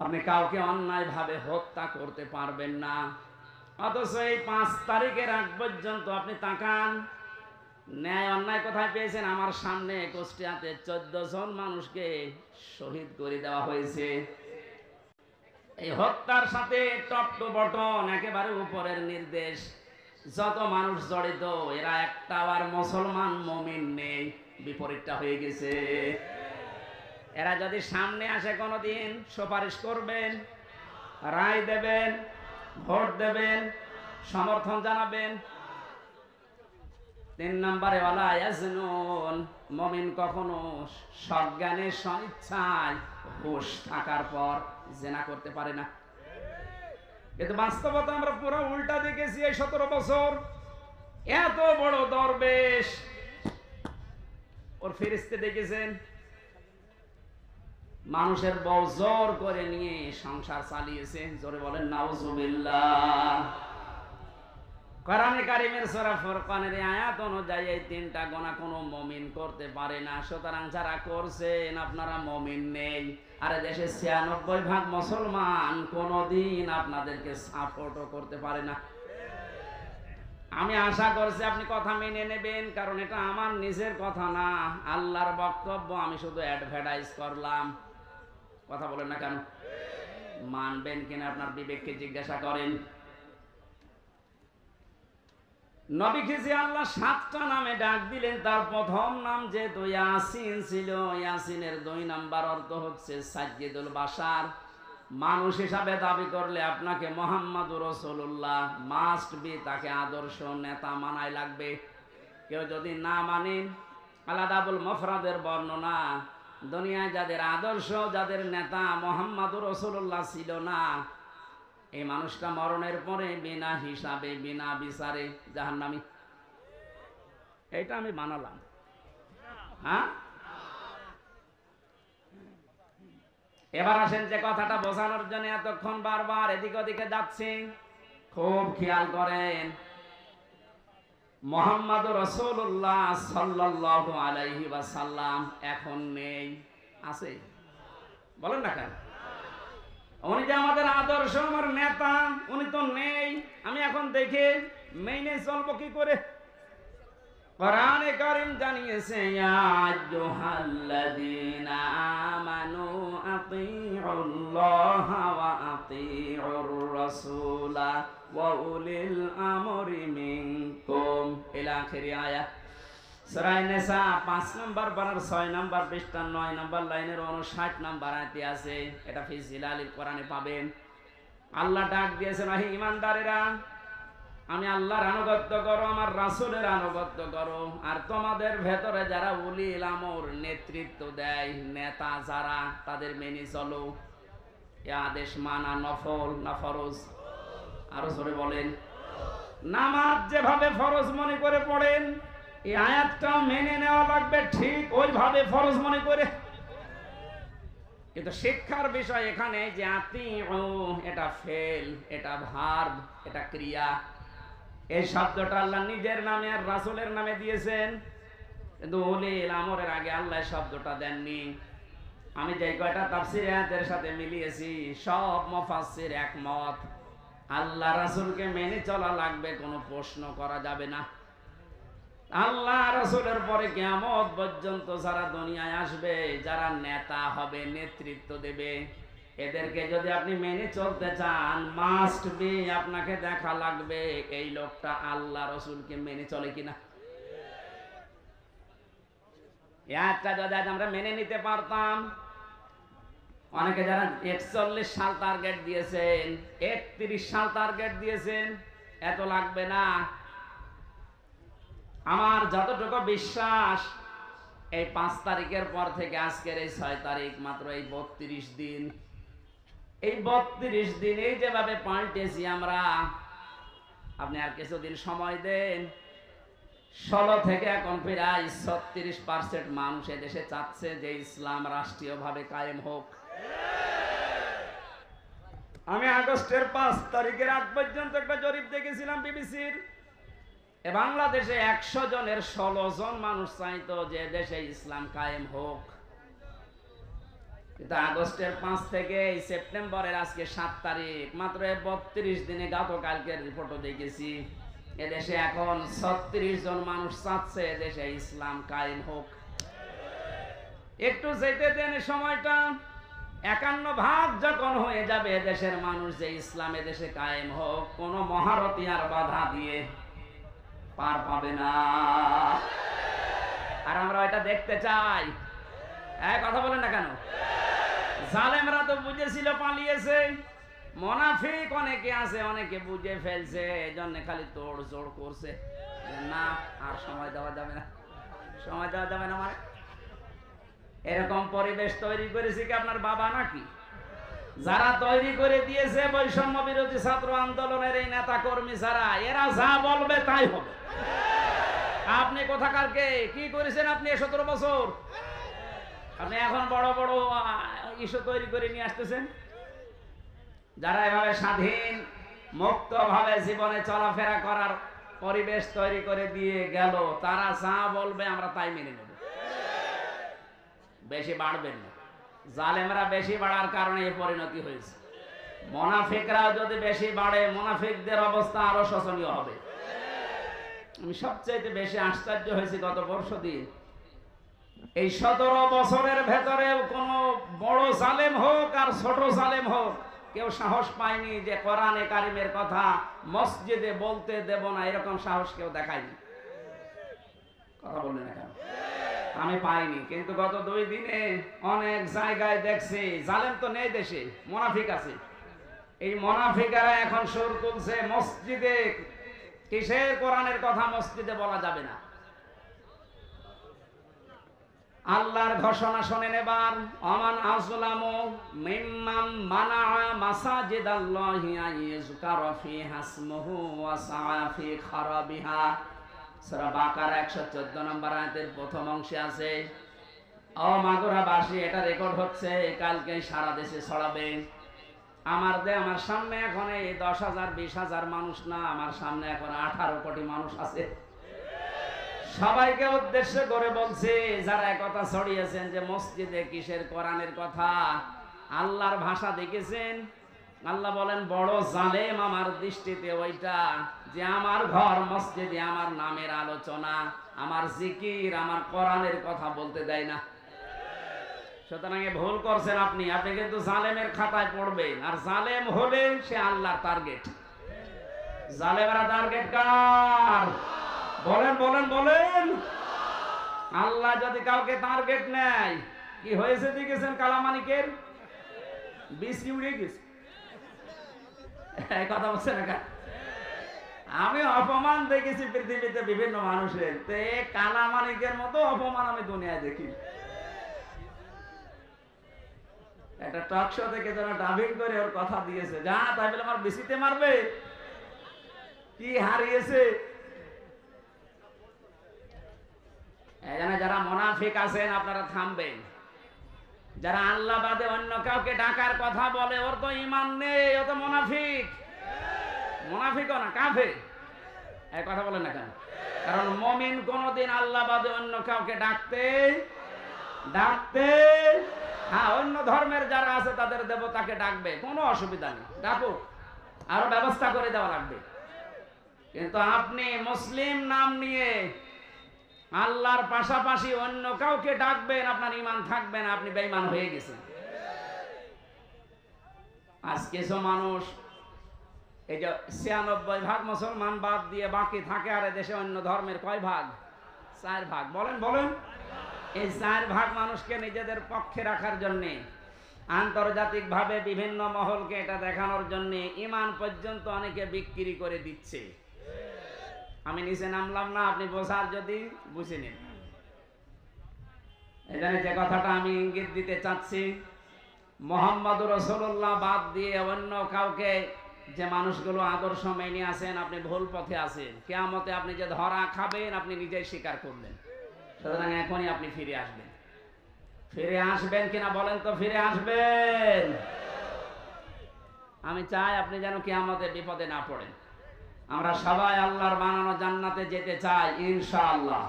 আপনি কাউকে অন্যায়ভাবে হত্যা করতে পারবেন না। অথচ এই 5 তারিখের আগ পর্যন্ত আপনি তাকান, ন্যায় অন্যায় কোথায় পেয়েছেন? আমার সামনে কুষ্টিয়াতে 14 জন মানুষকে শহীদ করে দেওয়া হয়েছে। এই হত্যার সাথে টপ টু বটন একেবারে উপরের নির্দেশ, যত মানুষ জড়িত এরা একটা আর মুসলমান মুমিন নেই, বিপরীতটা হয়ে গেছে। এরা যদি সামনে আসে কোনোদিন সুপারিশ করবেন, রায় দেবেন, ভোট দেবেন, সমর্থন জানাবেন। 3 নম্বরে ওয়ালা ইয়াজনুন, মুমিন কখনো সজ্ঞানে স্বইচ্ছায় হুঁশ থাকার পর জিনা করতে পারে না। কিন্তু বাস্তবতা আমরা পুরো উল্টা দেখেছি এই 17 বছর। এত বড় দরবেশ, ওর ফেরেশতা দেখেছেন, মানুষের বউ জোর করে নিয়ে সংসার চালিয়েছে। জোরে বলেন নাউজুবিল্লাহ। কোরআনে কারীমের সূরা ফুরকানের আয়াত অনুযায়ী এই 3টা গুনাহ কোনো মুমিন করতে পারে না। সুতরাং যারা করছেন আপনারা মুমিন নেই। আর দেশে 96% মুসলমান কোনোদিন আপনাদেরকে সাপোর্টও করতে পারে না। আমি আশা করছি আপনি কথা মেনে নেবেন, কারণ এটা আমার নিজের কথা না, আল্লাহর বক্তব্য। আমি শুধু অ্যাডভার্টাইজ করলাম। কথা বলেন না কেন? মানবেন কিনা আপনার বিবেককে জিজ্ঞাসা করেন। নবীকে যে আল্লাহ 7টা নামে ডাক দিলেন, তার প্রথম নাম যেহেতু ইয়াসিন ছিল, ইয়াসিনের 2 নাম্বার অর্থ হচ্ছে সাজ্জিদুল বাশার। মানুষ হিসাবে দাবি করলে আপনাকে মুহাম্মাদুর রাসূলুল্লাহ মাস্ট বি, তাকে আদর্শ নেতা মানাই লাগবে। কেউ যদি না মানেন, আলাদাবুল মুফরাদের বর্ণনা, দুনিয়ায় যাদের আদর্শ, যাদের নেতা মুহাম্মাদুর রাসূলুল্লাহ ছিল না, এই মানুষটা মরণের পরে বিনা হিসাবে বিনা বিচারে জাহান্নামী। এইটা আমি মানালাম। হ্যাঁ, এবার আসেন যে কথাটা বোঝানোর জন্য এতক্ষণ বারবার এদিক ওদিকে যাচ্ছে, খুব খেয়াল করেন। মুহাম্মাদুর রাসূলুল্লাহ সাল্লাল্লাহু আলাইহি ওয়াসাল্লাম এখন নেই, আছে? বলেন না কেন? উনি যে আমাদের আদর্শ, আমার নেতা, উনি তো নেই। আমি এখন দেখে মেনে চলবো কি করে? কোরআনে কারীম জানিয়েছে, ইয়া আইয়ুহাল্লাযীনা আমানু আতিউল্লাহা ওয়া আতিউর রাসূলা ওয়া উলিল আমরি মিনকুম, ইলা আখিরি আয়াত। সূরা নিসা 5 নম্বর পারার 6 নম্বর পৃষ্ঠা 9 নম্বর লাইনের 59 নম্বর আয়াতে আছে। এটা ফি জিলালিল কোরআনে পাবেন। আল্লাহ ডাক দিয়েছেন, হে ঈমানদারেরা, আমি আল্লাহর আনুগত্য করো, আমার রাসূলের আনুগত্য করো, আর তোমাদের ভেতরে যারা উলিল আমর নেতৃত্ব দেয়, নেতা যারা, তাদের মেনে চলো। এই আদেশ মানা নফল না ফরজ? আরো জোরে বলেন। নামাজ যেভাবে ফরজ মনে করে পড়েন, এই আয়াতটা মেনে নেওয়া লাগবে ঠিক ওইভাবে ফরজ মনে করে। কিন্তু শিক্ষার বিষয় এখানে যে আতিউ, এটা ফেল, এটা ভার্ব, এটা ক্রিয়া। এই শব্দটা আল্লাহ নিজের নামে আর রাসূলের নামে দিয়েছেন, কিন্তু উলিল আমরের আগে আল্লাহ শব্দটা দেননি। আমি যে কয়টা তাফসীর আয়াতের সাথে মিলিয়েছি, সব মুফাসসির একমত, আল্লাহ রাসূলকে মেনে চলা লাগবে, কোনো প্রশ্ন করা যাবে না। আল্লাহ রাসূলের পরে কিয়ামত পর্যন্ত যারা দুনিয়ায় আসবে, যারা নেতা হবে, নেতৃত্ব দেবে, এদেরকে যদি আপনি মেনে চলতে চান, মাস্ট বি আপনাকে দেখা লাগবে এই লোকটা আল্লাহ রাসূলকে মেনে চলে কিনা। একটা যদি আমরা মেনে নিতে পারতাম, অনেকে যারা 41 সাল টার্গেট দিয়েছেন, 31 সাল টার্গেট দিয়েছেন, এত লাগবে না। আমার যতটুকু বিশ্বাস, এই 5 তারিখের পর থেকে আজকের এই 6 তারিখ, মাত্র এই 32 দিন, এই 32 দিন এই যেভাবে পাল্টেছি আমরা, আপনি আর কিছুদিন সময় দেন, 16 থেকে এখন প্রায় 36% মানুষ এদেশে চাচ্ছে যে ইসলাম রাষ্ট্রীয়ভাবে কায়েম হোক। আমি আগস্টের 5 তারিখের আগ পর্যন্ত একটা জরিপ দেখেছিলাম বিবিসির, বাংলাদেশে 100 জনের 16 জন মানুষ চাইতো যে দেশে ইসলাম কায়েম হোক। কিন্তু আগস্টের 5 থেকে এই সেপ্টেম্বরের আজকে 7 তারিখ, মাত্র 32 দিনে গতকালকের রিপোর্টও দেখেছি এদেশে এখন 36 জন মানুষ চাচ্ছে এদেশে ইসলাম কায়েম হোক। একটু যেতে দেন সময়টা, 51 যখন হয়ে যাবে এদেশের মানুষ যে ইসলাম এদেশে কায়েম হোক, কোন মহারথী আর বাধা দিয়ে পার পাবে না। আর আমরা এটা দেখতে চাই। কথা বলেন না কেন? জালেমরা তো বুঝেছিল, পালিয়েছে। মুনাফিক অনেকে আছে, অনেকে বুঝে ফেলছে, এজন্য খালি তোড় জোড় করছে, না আর সময় দেওয়া যাবে না, সময় দেওয়া যাবে না। মানে এরকম পরিবেশ তৈরি করেছে কি আপনার বাবা নাকি? যারা তৈরি করে দিয়েছে বৈষম্য বিরোধী ছাত্র আন্দোলনের এই নেতা কর্মী যারা, এরা যা বলবে তাই হবে। আপনি কোথাকার কে? কি করেছেন আপনি 17 বছর? আপনি এখন বড় বড় ইস্যু তৈরি করে নিয়ে আসতেছেন। যারা এভাবে স্বাধীন মুক্ত ভাবে জীবনে চলাফেরা করার পরিবেশ তৈরি করে দিয়ে গেল, তারা যা বলবে আমরা তাই মেনে নেব। বেশি বাড়বেন না। জালেমরা বেশি বাড়ার কারণে এই পরিণতি হয়েছে। মুনাফিকরা যদি বেশি বাড়ে, মুনাফিকদের অবস্থা আরো শোচনীয় হবে। আমি সবচেয়ে বেশি আশ্চর্য হয়েছি গত বর্ষদিন, এই 17 বছরের ভেতরে কোন বড় জালেম হোক আর ছোট জালেম হোক, কেউ সাহস পায়নি যে কোরআনে কারিমের কথা মসজিদে বলতে দেব না, এরকম সাহস কেউ দেখায়নি। কথা বললেন না কেন? আমি পাইনি। কিন্তু গত 2 দিনে অনেক জায়গায় দেখছি জালেম তো নেই দেশে, মুনাফিক আছে। এই মুনাফিকেরা এখন সুর তুলছে মসজিদে, কিসের কোরআনের কথা মসজিদে বলা যাবে না। আল্লাহর ঘোষণা শোনেন এবার, আমান আযলামু মিম্মান মানাআ মাসাজিদাল্লাহি আইয়ুযকারা ফিহা ইসমুহু ওয়া সাআ ফি খারাবিহা। সূরা বাকারা 114 নম্বর আয়াতের প্রথম অংশে আছে, ও মাগুরাবাসী, এটা রেকর্ড হচ্ছে, কালকে সারা দেশে ছড়াবে। আমার সামনে এখন এই 10,000 20,000 মানুষ না, আমার সামনে এখন 18 কোটি মানুষ আছে। সবাইকে উদ্দেশ্য করে বলছে, যারা একথা ছড়িয়েছেন যে মসজিদে কিসের কোরআনের কথা, আল্লাহর ভাষা দেখেছেন? আল্লাহ বলেন বড় জালেম আমার দৃষ্টিতে ওইটা যে আমার ঘর মসজিদে আমার নামের আলোচনা, আমার জিকির, আমার কোরআনের কথা বলতে দেয় না। সুতরাং ভুল করছেন আপনি। আপনি কিন্তু জালেমের খাতায় পড়বেন, আর জালেম হলে সে আল্লাহর টার্গেট। জালেমরা টার্গেট কার? বলেন বলেন বলেন। আল্লাহ যদি কাউকে টার্গেট নেয়, কি হয়েছে দেখেছেন? কালামানিকের বিষ উড়ে গেছে। কথা বলছে না? আমি অপমান দেখেছি পৃথিবীতে বিভিন্ন মানুষের, তো কালামানিকের মতো অপমান আমি দুনিয়ায় দেখি। একটা টক শো থেকে যারা ডাবিং করে ওর কথা দিয়েছে, যা তাই বলে আমার বিসিতে মারবে, কি হারিয়েছে। এখানে যারা মুনাফিক আছেন আপনারা থামবেন। যারা আল্লাহ বাদে অন্য কাউকে ডাকার কথা বলে, ওর তো ঈমান নেই, ও তো মুনাফিক। মুনাফিকও না, কাফের। এই কথা বলেন না কেন? কারণ মুমিন কোনদিন আল্লাহ বাদে অন্য কাউকে ডাকতে হ্যাঁ, অন্য ধর্মের যারা আছে তাদের দেবতাকে ডাকবে, কোনো অসুবিধা নেই, ডাকুক, আরো ব্যবস্থা করে দেওয়া লাগবে। কিন্তু আপনি মুসলিম নাম নিয়ে আল্লাহর পাশাপাশি অন্য কাউকে ডাকবেন, আপনার ঈমান থাকবে না, আপনি বেঈমান হয়ে গেছেন। আজ কিছু মানুষ এই যে 96% মুসলমান বাদ দিয়ে বাকি থাকে, আর দেশে অন্য ধর্মের কয় ভাগ? 4 ভাগ। বলেন বলেন। এই 4 ভাগ মানুষকে নিজেদের পক্ষে রাখার জন্য, আন্তর্জাতিক ভাবে বিভিন্ন মহলকে এটা দেখানোর জন্য ঈমান পর্যন্ত অনেকে বিক্রি করে দিচ্ছে। আমি নিচে নামলাম না, আপনি বোঝার যদি বুঝে নিন। এখানে যে কথাটা আমি ইঙ্গিত দিতে চাচ্ছি, মুহাম্মদুর রাসূলুল্লাহ বাদ দিয়ে অন্য কাউকে যে মানুষগুলো আদর্শ মেনে আছেন, আপনি ভুল পথে আছেন। কিয়ামতে আপনি যে ধরা খাবেন আপনি নিজেই স্বীকার করলেন। সুতরাং এখনই আপনি ফিরে আসবেন। ফিরে আসবেন কিনা বলেন তো? ফিরে আসবেন। আমি চাই আপনি যেন কিয়ামতে বিপদে না পড়েন। আমরা সবাই আল্লাহর বানানো জান্নাতে যেতে চাই ইনশাআল্লাহ।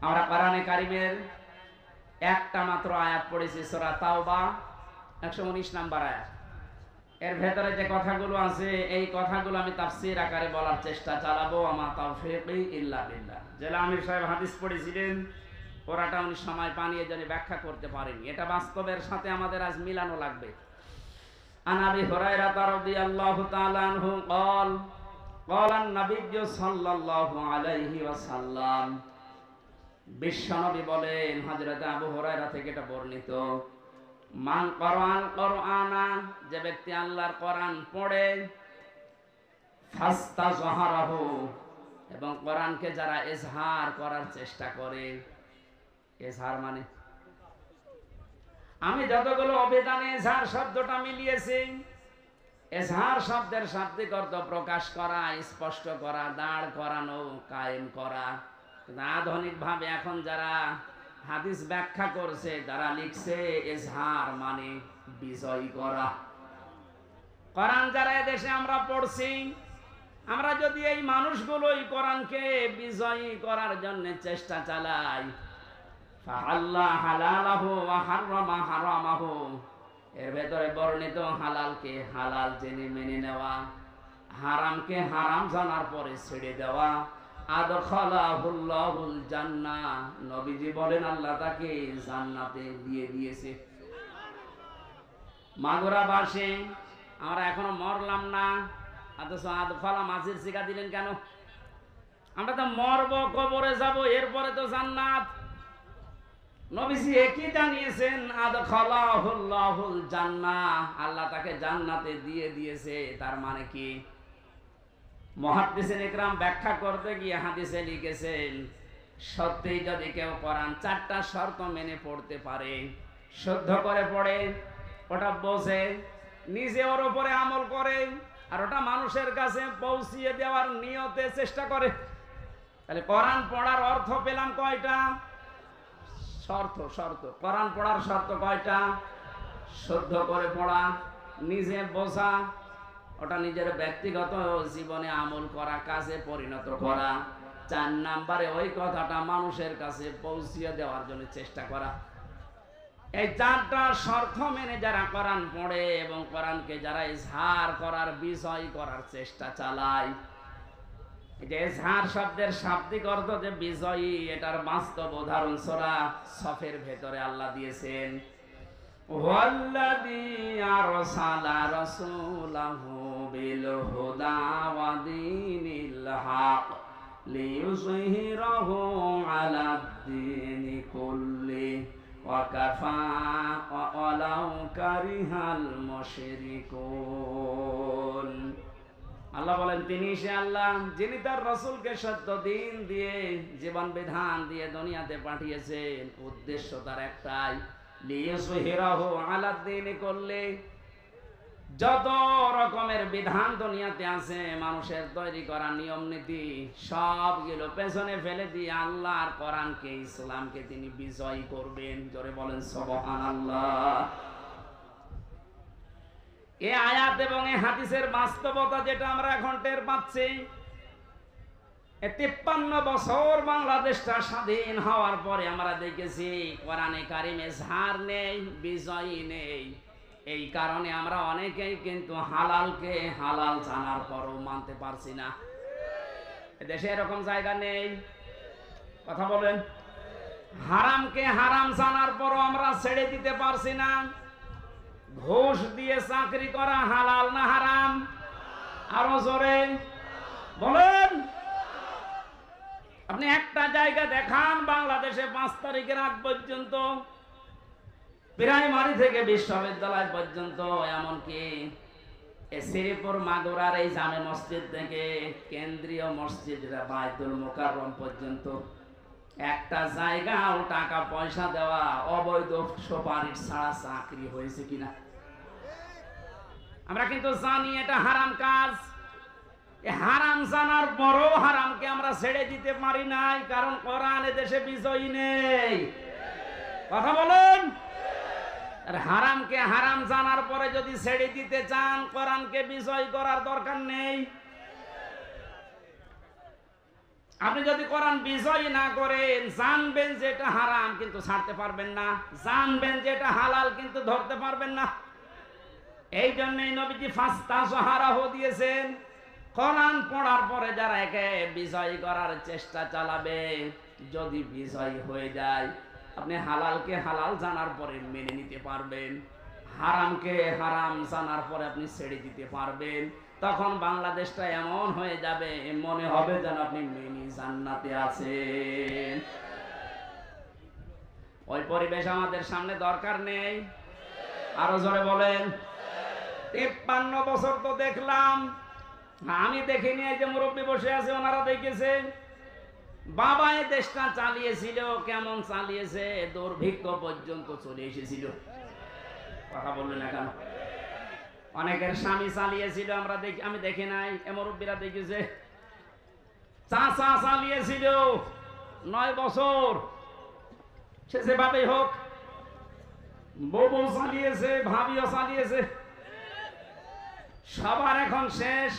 আমরা কোরআনে কারিমের একটা মাত্র আয়াত পড়েছি সূরা তাওবা 119 নম্বর আয়াত। এর ভেতরে যে কথাগুলো আছে এই কথাগুলো আমি তাফসীর আকারে বলার চেষ্টা চালাবো। আমা তাওফীকি ইল্লা বিল্লাহ। জেলা আমির সাহেব হাদিস পড়েছিলেন, ওরাটা উনি সময় পানিয়ে জন্য ব্যাখ্যা করতে পারেনি। এটা বাস্তবের সাথে আমাদের আজ মিলানো লাগবে। আন আবি হুরায়রা রাদিয়াল্লাহু তাআলা আনহু قال قال النبي সাল্লাল্লাহু আলাইহি ওয়াসাল্লাম, বিশ্বনবী বলেন, হযরত আবু হুরায়রা থেকে এটা বর্ণিত, মান কোরআন কোরআনা, যে ব্যক্তি আল্লাহর কোরআন পড়ে, ফাস্তাজহারাহু, এবং কোরআনকে যারা ইজহার করার চেষ্টা করে। ইজহার মানে আমি যতগুলো অভিধানে ইজহার শব্দটা মিলিয়েছি, ইজহার শব্দের শাব্দিক অর্থ প্রকাশ করা, স্পষ্ট করা, দাঁড় করানো, কায়েম করা। আধুনিক ভাবে এখন যারা হাদিস ব্যাখ্যা করছে তারা লিখছে ইজহার মানে বিজয় করা। কোরআন যারা এদেশে আমরা পড়ছি, আমরা যদি এই মানুষগুলোই কোরআনকে বিজয়ী করার জন্য চেষ্টা চালাই, ফাআল্লাহ হালালাহু ওয়া হারামা হারামাহু, এর ভেতরে বর্ণিত হালালকে হালাল জেনে মেনে নেওয়া, হারামকে হারাম জানার পরে ছেড়ে দেওয়া, আদখালাহুল্লাহুল জান্নাহ, নবীজি বলেন আল্লাহ তাকে জান্নাতে দিয়ে দিয়েছে। মাগুরাবাসী আমরা এখনো মরলাম না, অথচ আদখালা মাঝির শিখা দিলেন কেন? আমরা তো মরব, কবরে যাব, এরপরে তো জান্নাত। নবীজি একই জানিয়েছেন, আদখালাহুল্লাহুল জান্নাহ, আল্লাহ তাকে জান্নাতে দিয়ে দিয়েছে। তার মানে কি? মুহাদ্দিসিন ইকরাম ব্যাখ্যা করতে গিয়ে হাদিসে লিখেছেন, সত্যি যদি কেউ কোরআন 4টা শর্ত মেনে পড়তে পারে, শুদ্ধ করে পড়ে, ওটা বোঝে, নিজে ওর উপরে আমল করে, আর ওটা মানুষের কাছে পৌঁছিয়ে দেওয়ার নিয়তে চেষ্টা করে, তাহলে কোরআন পড়ার অর্থ পেলাম কয়টা? শর্ত। কোরআন পড়ার শর্ত কয়টা? শুদ্ধ করে পড়া, নিজে বোঝা, ওটা নিজের ব্যক্তিগত জীবনে আমল করা, কাজে পরিণত করা। 4 নম্বরে ওই কথাটা মানুষের কাছে পৌঁছিয়ে দেওয়ার জন্য চেষ্টা করা। এই 4টা শর্ত মেনে যারা কোরআন পড়ে এবং কোরআনকে যারা ইজহার করার, বিজয় করার চেষ্টা চালায়, এই যে ইজহার শব্দের শাব্দিক অর্থ যে বিজয়ী, এটার বাস্তব উদাহরণ সূরা সফের ভেতরে আল্লাহ দিয়েছেন, ওয়াল্লাযী আরসালা রাসূলাহু বিল হুদা ওয়া দীনিল হক লিইয়ুযহিরাহু আলাদ দীনি কুল্লি ওয়া কাফা ওয়ালাউ কারিহাল মুশরিকুন। আল্লাহ বলেন, তিনি সে আল্লাহ যিনি তার রাসূলকে সত্য দিন দিয়ে, জীবন বিধান দিয়ে দুনিয়াতে পাঠিয়েছেন। উদ্দেশ্য তার একটাই, লিইয়ুযহিরাহু আলাদ দীনি কুল্লি, যত রকমের বিধান দুনিয়াতে আছে, মানুষের তৈরি করা নিয়ম নীতি, সবগুলো পেছনে ফেলে দিয়ে আল্লাহর কোরআনকে, ইসলামকে তিনি বিজয় করবেন। জোরে বলেন সুবহানাল্লাহ। এই আয়াত এবং এই হাদিসের বাস্তবতা যেটা আমরা এখন টের পাচ্ছি, 53 বছর বাংলাদেশটা স্বাধীন হওয়ার পরে আমরা দেখেছি কোরআনে কারিমে ইজহার নেই, বিজয়ী নেই। এই কারণে আমরা অনেকেই কিন্তু হালালকে হালাল জানার পরও মানতে পারছি না। দেশে এরকম জায়গা নেই? কথা বলেন। হারামকে হারাম জানার পরও আমরা ছেড়ে দিতে পারছি না। ঘুষ দিয়ে চাকরি করা হালাল না হারাম? আরো জোরে বলেন। আপনি একটা জায়গা দেখান বাংলাদেশে 5 তারিখের আগ পর্যন্ত, প্রাইমারি থেকে বিশ্ববিদ্যালয় পর্যন্ত, এমনকি শ্রীপুর মাগুরার এই জামে মসজিদ থেকে কেন্দ্রীয় মসজিদ বাইতুল মুকাররম পর্যন্ত একটা জায়গাও টাকা পয়সা দেওয়া, অবৈধ সুপারিশ ছাড়া চাকরি হয়েছে কিনা? আমরা কিন্তু জানি এটা হারাম কাজ। হারাম জানার পরও হারামকে আমরা ছেড়ে দিতে পারি নাই, কারণ কোরআন দেশে বিজয়ী নেই। কথা বলেন। আর হারামকে হারাম জানার পরে যদি ছেড়ে দিতে চান, কোরআনকে বিজয় করার দরকার নেই। আপনি যদি কোরআন বিজয় না করেন, জানবেন যে এটা হারাম কিন্তু ছাড়তে পারবেন না, জানবেন যে এটা হালাল কিন্তু ধরতে পারবেন না। এই জন্যই নবীজি ফাস্তাযহারাহু দিয়েছেন। কোরআন পড়ার পরে যারা একে বিজয় করার চেষ্টা চালাবে, যদি বিজয় হয়ে যায়, আপনি হালালকে হালাল জানার পরে মেনে নিতে পারবেন, হারামকে হারাম জানার পরে আপনি ছেড়ে দিতে পারবেন। তখন বাংলাদেশটা এমন হয়ে যাবে, মনে হবে যেন আপনি মিনি জান্নাতে আছেন। ওই পরিবেশ আমাদের সামনে দরকার নেই। আরো জোরে বলেন। 53 বছর তো দেখলাম, আমি দেখিনি, এই যে মুরব্বী বসে আছে ওনারা দেখেছে। বাবা এই দেশটা চালিয়েছিল, কেমন চালিয়েছে, দুর্ভিক্ষ পর্যন্ত চলে এসেছিল। কথা বললেন না কেন? অনেকের স্বামী চালিয়েছিল, আমরা দেখি, আমি দেখি নাই, এ মুরব্বীরা দেখেছে। চাচা চালিয়েছিল 9 বছর, সে যেভাবেই হোক। বউ চালিয়েছে, ভাবিও চালিয়েছে, সবার এখন শেষ।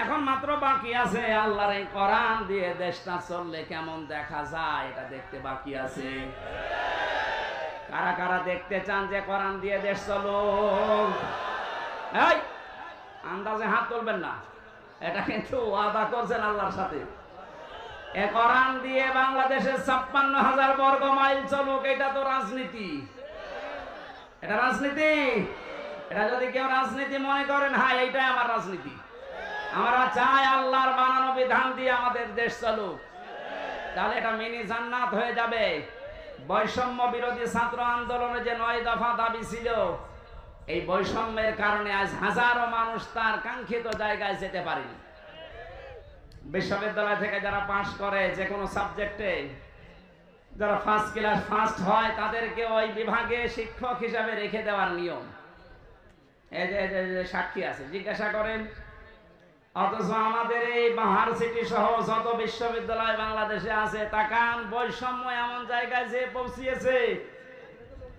এখন মাত্র বাকি আছে আল্লাহর এই কোরআন দিয়ে দেশটা চললে কেমন দেখা যায়, এটা দেখতে বাকি আছে। কারা কারা দেখতে চান যে কোরআন দিয়ে দেশ চলো? এই আন্দাজে হাত তুলবেন না, এটা কিন্তু ওয়াদা করছেন আল্লাহর সাথে। এ কোরআন দিয়ে বাংলাদেশের 56,000 বর্গ মাইল চলুক, এটা তো রাজনীতি। এটা রাজনীতি। এটা যদি কেউ রাজনীতি মনে করেন, হ্যাঁ এইটাই আমার রাজনীতি। আমরা চাই আল্লাহর বানানো বিধান দিয়ে আমাদের দেশ চলুক, তাহলে এটা মিনি জান্নাত হয়ে যাবে। বৈষম্য বিরোধী ছাত্র আন্দোলনে যে 9 দফা দাবি ছিল, এই বৈষম্যের কারণে আজ হাজারো মানুষ তার কাঙ্ক্ষিত জায়গায় যেতে পারেনি। বিশ্ববিদ্যালয় থেকে যারা পাশ করে যে কোনো সাবজেক্টে, যারা ফার্স্ট ক্লাস ফার্স্ট হয়, তাদেরকে ওই বিভাগে শিক্ষক হিসাবে রেখে দেওয়ার নিয়ম। এই যে সাক্ষী আছে, জিজ্ঞাসা করেন। অথচ আমাদের এই ইউনিভার্সিটি সহ যত বিশ্ববিদ্যালয় বাংলাদেশে আছে, তাকান বৈষম্য এমন জায়গায় যে পৌঁছিয়েছে।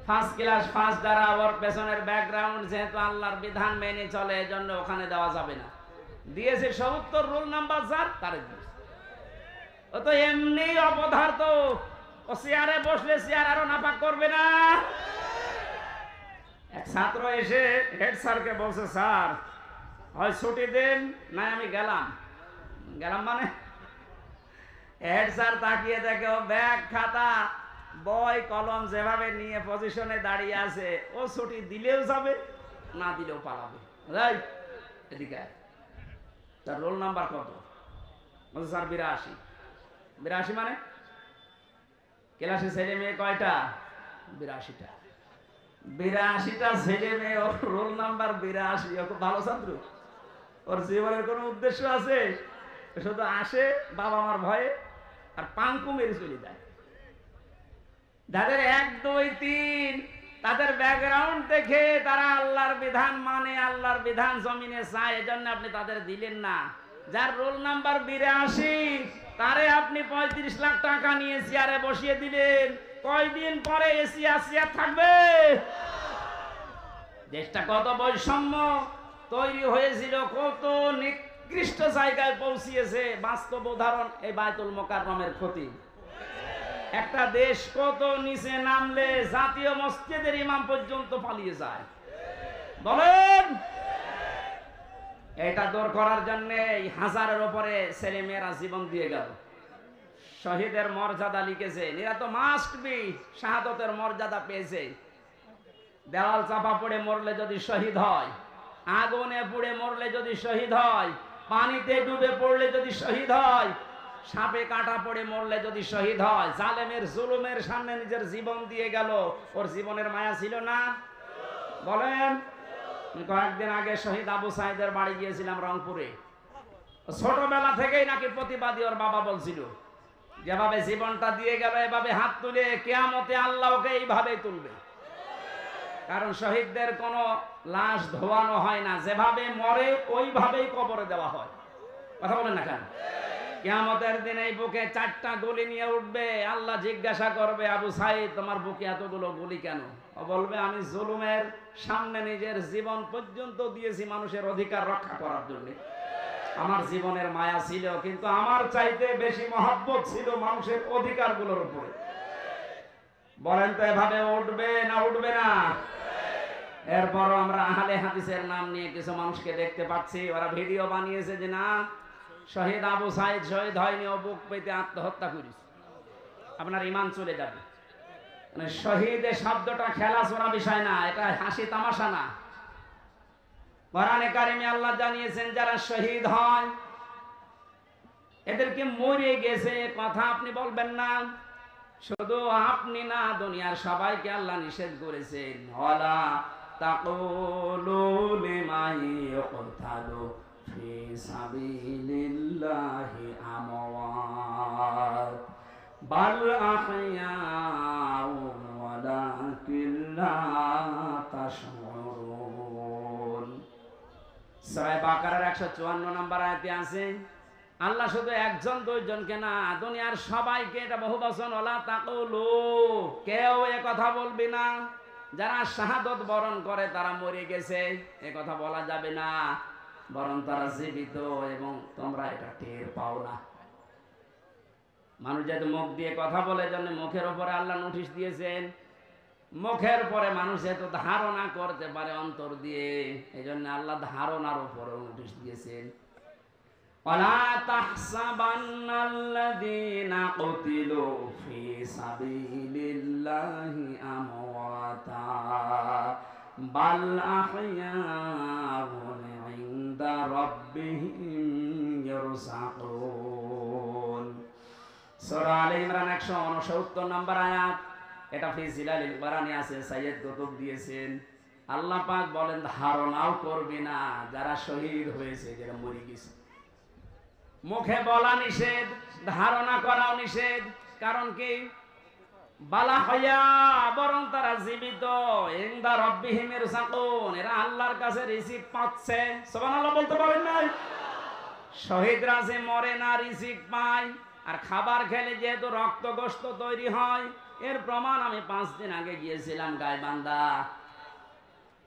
ফার্স্ট ক্লাস ফার্স্ট যারা, ওর পেছনের ব্যাকগ্রাউন্ড যেহেতু আল্লাহর বিধান মেনে চলে, এজন্য ওখানে দেওয়া যাবে না। দিয়েছে 70 রোল নাম্বার যার, তারে দিয়েছে। ও তো এমনি অপদার্থ, ও চেয়ারে বসলে চেয়ার আরো নাপাক করবে না। এক ছাত্র এসে হেড স্যারকে বলছে, স্যার হয় ছুটি দেন, না আমি গেলাম। মানে হেড স্যার তাকিয়ে দেখে ও ব্যাগ খাতা বই কলম যেভাবে নিয়ে পজিশনে দাঁড়িয়ে আছে, ও ছুটি দিলেও যাবে, না দিলেও পালাবে। রাইট, এদিকে তার রোল নাম্বার কত? বলছে স্যার 82। 82 মানে ক্লাসে ছেলে মেয়ে কয়টা? 82টা। 82টা ছেলে মেয়ে, ওর রোল নাম্বার 82। ও খুব ভালো ছাত্র, ওর জীবনের কোনো উদ্দেশ্য আছে? শুধু আসে বাবা মার ভয়ে আর পাঙ্কু মেরে চলে যায়। যাদের 1, 2, 3 তাদের ব্যাকগ্রাউন্ড দেখে তারা আল্লাহর বিধান মানে, আল্লাহর বিধান জমিনে চায়, এজন্য আপনি তাদের দিলেন না। যার রোল নাম্বার 82, তারে আপনি 35 লাখ টাকা নিয়ে চেয়ারে বসিয়ে দিলেন, কয়দিন পরে এসি আসিয়া থাকবে? দেশটা কত বৈষম্য তৈরি হয়েছিল, কত নিকৃষ্ট জায়গায় পৌঁছিয়েছে। বাস্তব উদাহরণ এই বায়তুল মোকাররমের ক্ষতি। একটা দেশ কত নিচে নামলে জাতীয় মসজিদের ইমাম পর্যন্ত পালিয়ে যায়, বলেন। এটা দূর করার জন্য হাজারের উপরে ছেলে মেয়েরা জীবন দিয়ে গেল। শহীদের মর্যাদা লিখেছে, এরা তো মাস্ট বি শাহাদতের মর্যাদা পেয়েছে। দেওয়াল চাপা পড়ে মরলে যদি শহীদ হয়, আগুনে পুড়ে মরলে যদি শহীদ হয়, পানিতে ডুবে পড়লে যদি শহীদ হয়, সাপে কাটা পড়ে মরলে যদি শহীদ হয়, জালেমের জুলুমের সামনে নিজের জীবন দিয়ে গেল, ওর জীবনের মায়া ছিল না? বলেন। কয়েকদিন আগে শহীদ আবু সাইদের বাড়ি গিয়েছিলাম রংপুরে। ছোটবেলা থেকেই নাকি প্রতিবাদী, ওর বাবা বলছিল যেভাবে জীবনটা দিয়ে গেল, এভাবে হাত তুলে কিয়ামতে আল্লাহ ওকে এইভাবেই তুলবে। কারণ শহীদদের কোনো লাশ ধোয়ানো হয় না, যেভাবে মরে ওইভাবেই কবরে দেওয়া হয়। কথা বলেন না কেন? কিয়ামতের দিন এই বুকে 4টা গুলি নিয়ে উঠবে, আল্লাহ জিজ্ঞাসা করবে, আবু সাইদ তোমার বুকে এতগুলো গুলি কেন? ও বলবে, আমি জুলুমের সামনে নিজের জীবন পর্যন্ত দিয়েছি মানুষের অধিকার রক্ষা করার জন্য। আমার জীবনের মায়া ছিল, কিন্তু আমার চাইতে বেশি মহব্বত ছিল মানুষের অধিকারগুলোর উপরে। বলেন তো এভাবে উঠবে না উঠবে না? এরপরও আমরা আহলে হাদিসের নাম নিয়ে কিছু মানুষকে দেখতে পাচ্ছি, ওরা ভিডিও বানিয়েছে যে না, শহীদ আবু সাইদ শহীদ হয়নি, ও বুক পেতে আত্মহত্যা করেছে। আপনার ঈমান চলে যাবে। মানে শহীদের শব্দটা খেলাচোরা বিষয় না, এটা হাসি তামাশা না। কোরআনে কারিমে আল্লাহ জানিয়েছেন যারা শহীদ হয় এদেরকে মরে গেছে কথা আপনি বলবেন না। শুধু আপনি না, দুনিয়ার সবাইকে আল্লাহ নিষেধ করেছেন, ওয়ালা তাকুলু লিমান ইউকতালু ফি সাবিলিল্লাহি আমওয়াত বাল আহইয়াউ ওয়ালাকিন লা তাশউরুন। সূরা বাকারার 154 নম্বর আয়াতে আছে আল্লাহ শুধু একজন দুইজনকে না, দুনিয়ার সবাইকে, এটা বহুবচন, ওয়ালা তাকুলু, কেউ এ কথা বলবি না। যারা শাহাদত বরণ করে তারা মরে গেছে এ কথা বলা যাবে না, বরং তারা জীবিত এবং তোমরা এটা টের পাও না। মানুষ যেহেতু মুখ দিয়ে কথা বলে, জন্য মুখের উপরে আল্লাহ নোটিশ দিয়েছেন। মুখের পরে মানুষ যেহেতু ধারণা করতে পারে অন্তর দিয়ে, এই জন্য আল্লাহ ধারণার উপরে নোটিশ দিয়েছেন। ওয়ালা তাহসাবান্নাল্লাযীনা কুতিলু ফি সাবিলিল্লাহি আমওয়াতা বাল আহইয়াউন ইনদা রাব্বিহিম ইয়ারযাকুন। সূরা আলে ইমরান 169 নম্বর আয়াত। এটা ফি জিলালিল বারানি আছে, সাইয়্যিদ কুতুব দিয়েছেন। আল্লাহ পাক বলেন ধারণাও করবি না যারা শহীদ হয়েছে, যারা মরে গেছে। মুখে বলা নিষেধ, ধারণা করাও নিষেধ। কারণ কি? বালা হইয়া, বরং তারা জীবিত, ইনদা রাব্বিহিম ইয়ারযাকুন, এরা আল্লাহর কাছে রিজিক পাচ্ছে। সুবহানাল্লাহ বলতে পারেন না? শহীদরা যে মরে না, রিজিক পায়। আর খাবার খেলে যেহেতু রক্ত গোশত তৈরি হয়, এর প্রমাণ আমি 5 দিন আগে গিয়েছিলাম গাইবান্ধা।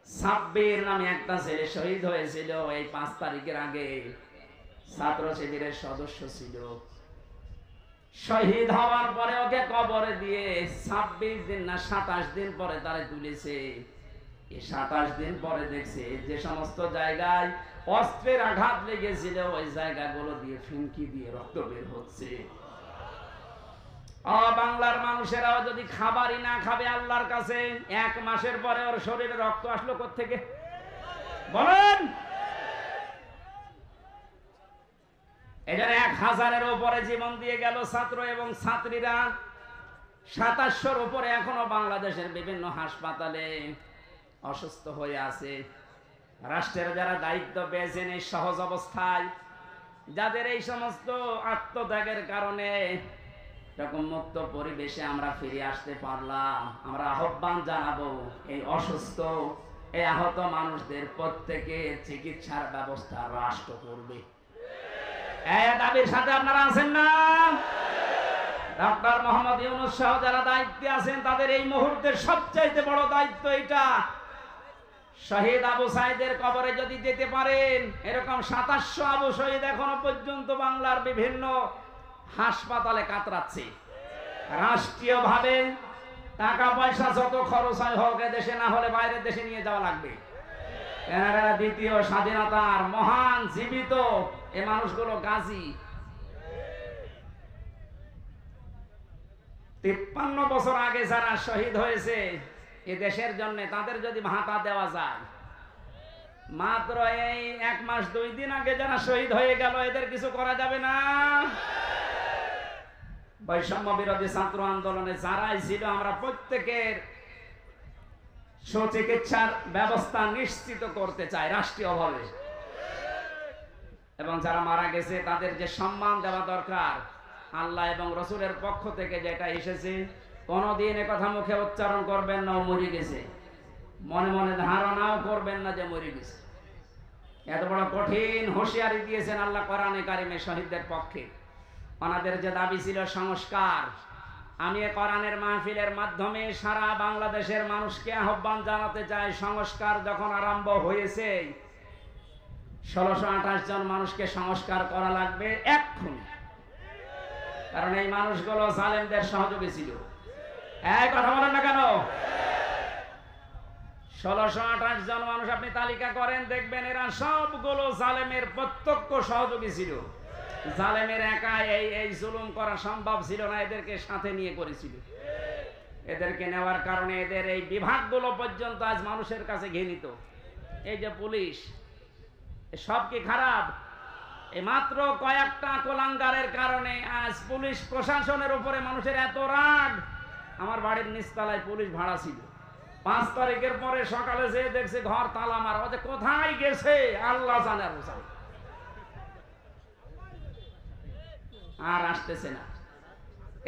সাব্বির নামে একটা ছেলে শহীদ হয়েছিল এই 5 তারিখের আগে। ছাত্র শিবিরের সদস্য ছিল। শহীদ হওয়ার পরে ওকে কবরে দিয়ে 26 দিন না 27 দিন পরে তারে তুলেছে। এই 27 দিন পরে দেখছে যে সমস্ত জায়গায় অস্ত্রের আঘাত লেগেছিল ওই জায়গাগুলো দিয়ে ফিনকি দিয়ে রক্ত বের হচ্ছে। বাংলার মানুষেরাও যদি খাবারই না খাবে আল্লাহর কাছে, 1 মাসের পরে ওর শরীরে রক্ত আসলো কোত্থেকে বলেন? এখানে 1000-এর উপরে জীবন দিয়ে গেল ছাত্র এবং ছাত্রীরা। 2700-র উপরে এখনো বাংলাদেশের বিভিন্ন হাসপাতালে অসুস্থ হয়ে আছে। রাষ্ট্রের যারা দায়িত্ব পেয়েছেন এই সহজ অবস্থায়, যাদের এই সমস্ত আত্মত্যাগের কারণে এরকম মুক্ত পরিবেশে আমরা ফিরে আসতে পারলাম, আমরা আহ্বান জানাবো এই অসুস্থ, এই আহত মানুষদের প্রত্যেকের চিকিৎসার ব্যবস্থা রাষ্ট্র করবে। এই দাবির সাথে আপনারা আছেন না? ডক্টর মোহাম্মদ ইউনূস সহ যারা দায়িত্বে আছেন তাদের এই মুহূর্তের সবচাইতে বড় দায়িত্ব এটা। শহীদ আবু সাইদের কবরে যদি যেতে পারেন, এরকম 2700 আবু শহীদ এখনো পর্যন্ত বাংলার বিভিন্ন হাসপাতালে কাতরাচ্ছে। রাষ্ট্রীয়ভাবে টাকা পয়সা যত খরচ হয় হোক, দেশে না হলে বাইরের দেশে নিয়ে যাওয়া লাগবে। দ্বিতীয় স্বাধীনতার মহান জীবিত এ মানুষগুলো গাজী। 53 বছর আগে যারা শহীদ হয়েছে এ দেশের জন্য, তাদের যদি ভাতা দেওয়া যায়, মাত্র এই 1 মাস 2 দিন আগে যারা শহীদ হয়ে গেল এদের কিছু করা যাবে না? বৈষম্য বিরোধী ছাত্র আন্দোলনে যারাই ছিল, আমরা প্রত্যেকের সুচিকিৎসার ব্যবস্থা নিশ্চিত করতে চাই রাষ্ট্রীয়ভাবে। এবং যারা মারা গেছে তাদের যে সম্মান দেওয়া দরকার, আল্লাহ এবং রসুলের পক্ষ থেকে যেটা এসেছে, কোনদিন এ কথা মুখে উচ্চারণ করবেন না ও মরে গেছে, মনে মনে ধারণাও করবেন না যে মরে গেছে। এত বড় কঠিন হুঁশিয়ারি দিয়েছেন আল্লাহ কোরআনে কারিমে শহীদদের পক্ষে। ওনাদের যে দাবি ছিল সংস্কার, আমি এ কোরআনের মাহফিলের মাধ্যমে সারা বাংলাদেশের মানুষকে আহ্বান জানাতে চাই, সংস্কার যখন আরম্ভ হয়েছে 1628 জন মানুষকে সংস্কার করা লাগবে এক্ষুনি, কারণ এই মানুষগুলো জালেমদের সহযোগী ছিল। এই কথা বলেন না কেন? 1628 জন মানুষ আপনি তালিকা করেন, দেখবেন এরা সবগুলো জালেমের প্রত্যক্ষ সহযোগী ছিল। জালেমের একা এই জুলুম করা সম্ভব ছিল না, এদেরকে সাথে নিয়ে করেছিল। এদেরকে নেওয়ার কারণে এদের এই বিভাগগুলো পর্যন্ত আজ মানুষের কাছে ঘৃণিত। এই যে পুলিশ, সব কি খারাপ? এই মাত্র কয়েকটা কোলাঙ্গারের কারণে আজ পুলিশ প্রশাসনের উপরে মানুষের এত রাগ। আমার বাড়ির নিচতলায় পুলিশ ভাড়া ছিল, 5 তারিখের পরে সকালে যেয়ে দেখছে ঘর তালা মারা। কোথায় গেছে আল্লাহ জানে, আর আসতেছে না।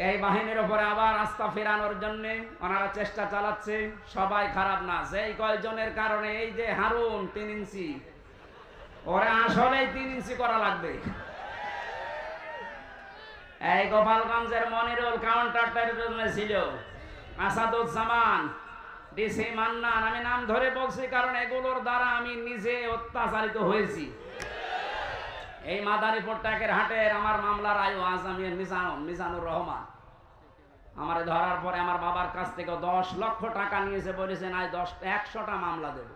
এই বাহিনীর উপরে আবার আস্থা ফেরানোর জন্য ওনারা চেষ্টা চালাচ্ছে। সবাই খারাপ না, যেই কয়েকজনের কারণে এই যে হারুন 3 ইঞ্চি, ওরা আসলেই 3 ইঞ্চি করা লাগবে। এই গোপালগঞ্জের মনিরুল কাউন্টার টেরোরিজমে ছিল, আসাদুজ্জামান, ডিসি মান্নান, আমি নাম ধরে বলছি কারণ এগুলোর দ্বারা আমি নিজে অত্যাচারিত হয়েছি। এই মাদারীপুর ট্যাকের হাটের আমার মামলার আয়ু আজ আমি মিজানুর রহমান, আমার ধরার পরে আমার বাবার কাছ থেকে 10 লক্ষ টাকা নিয়েছে, বলেছে নাই 100টা মামলা দেব।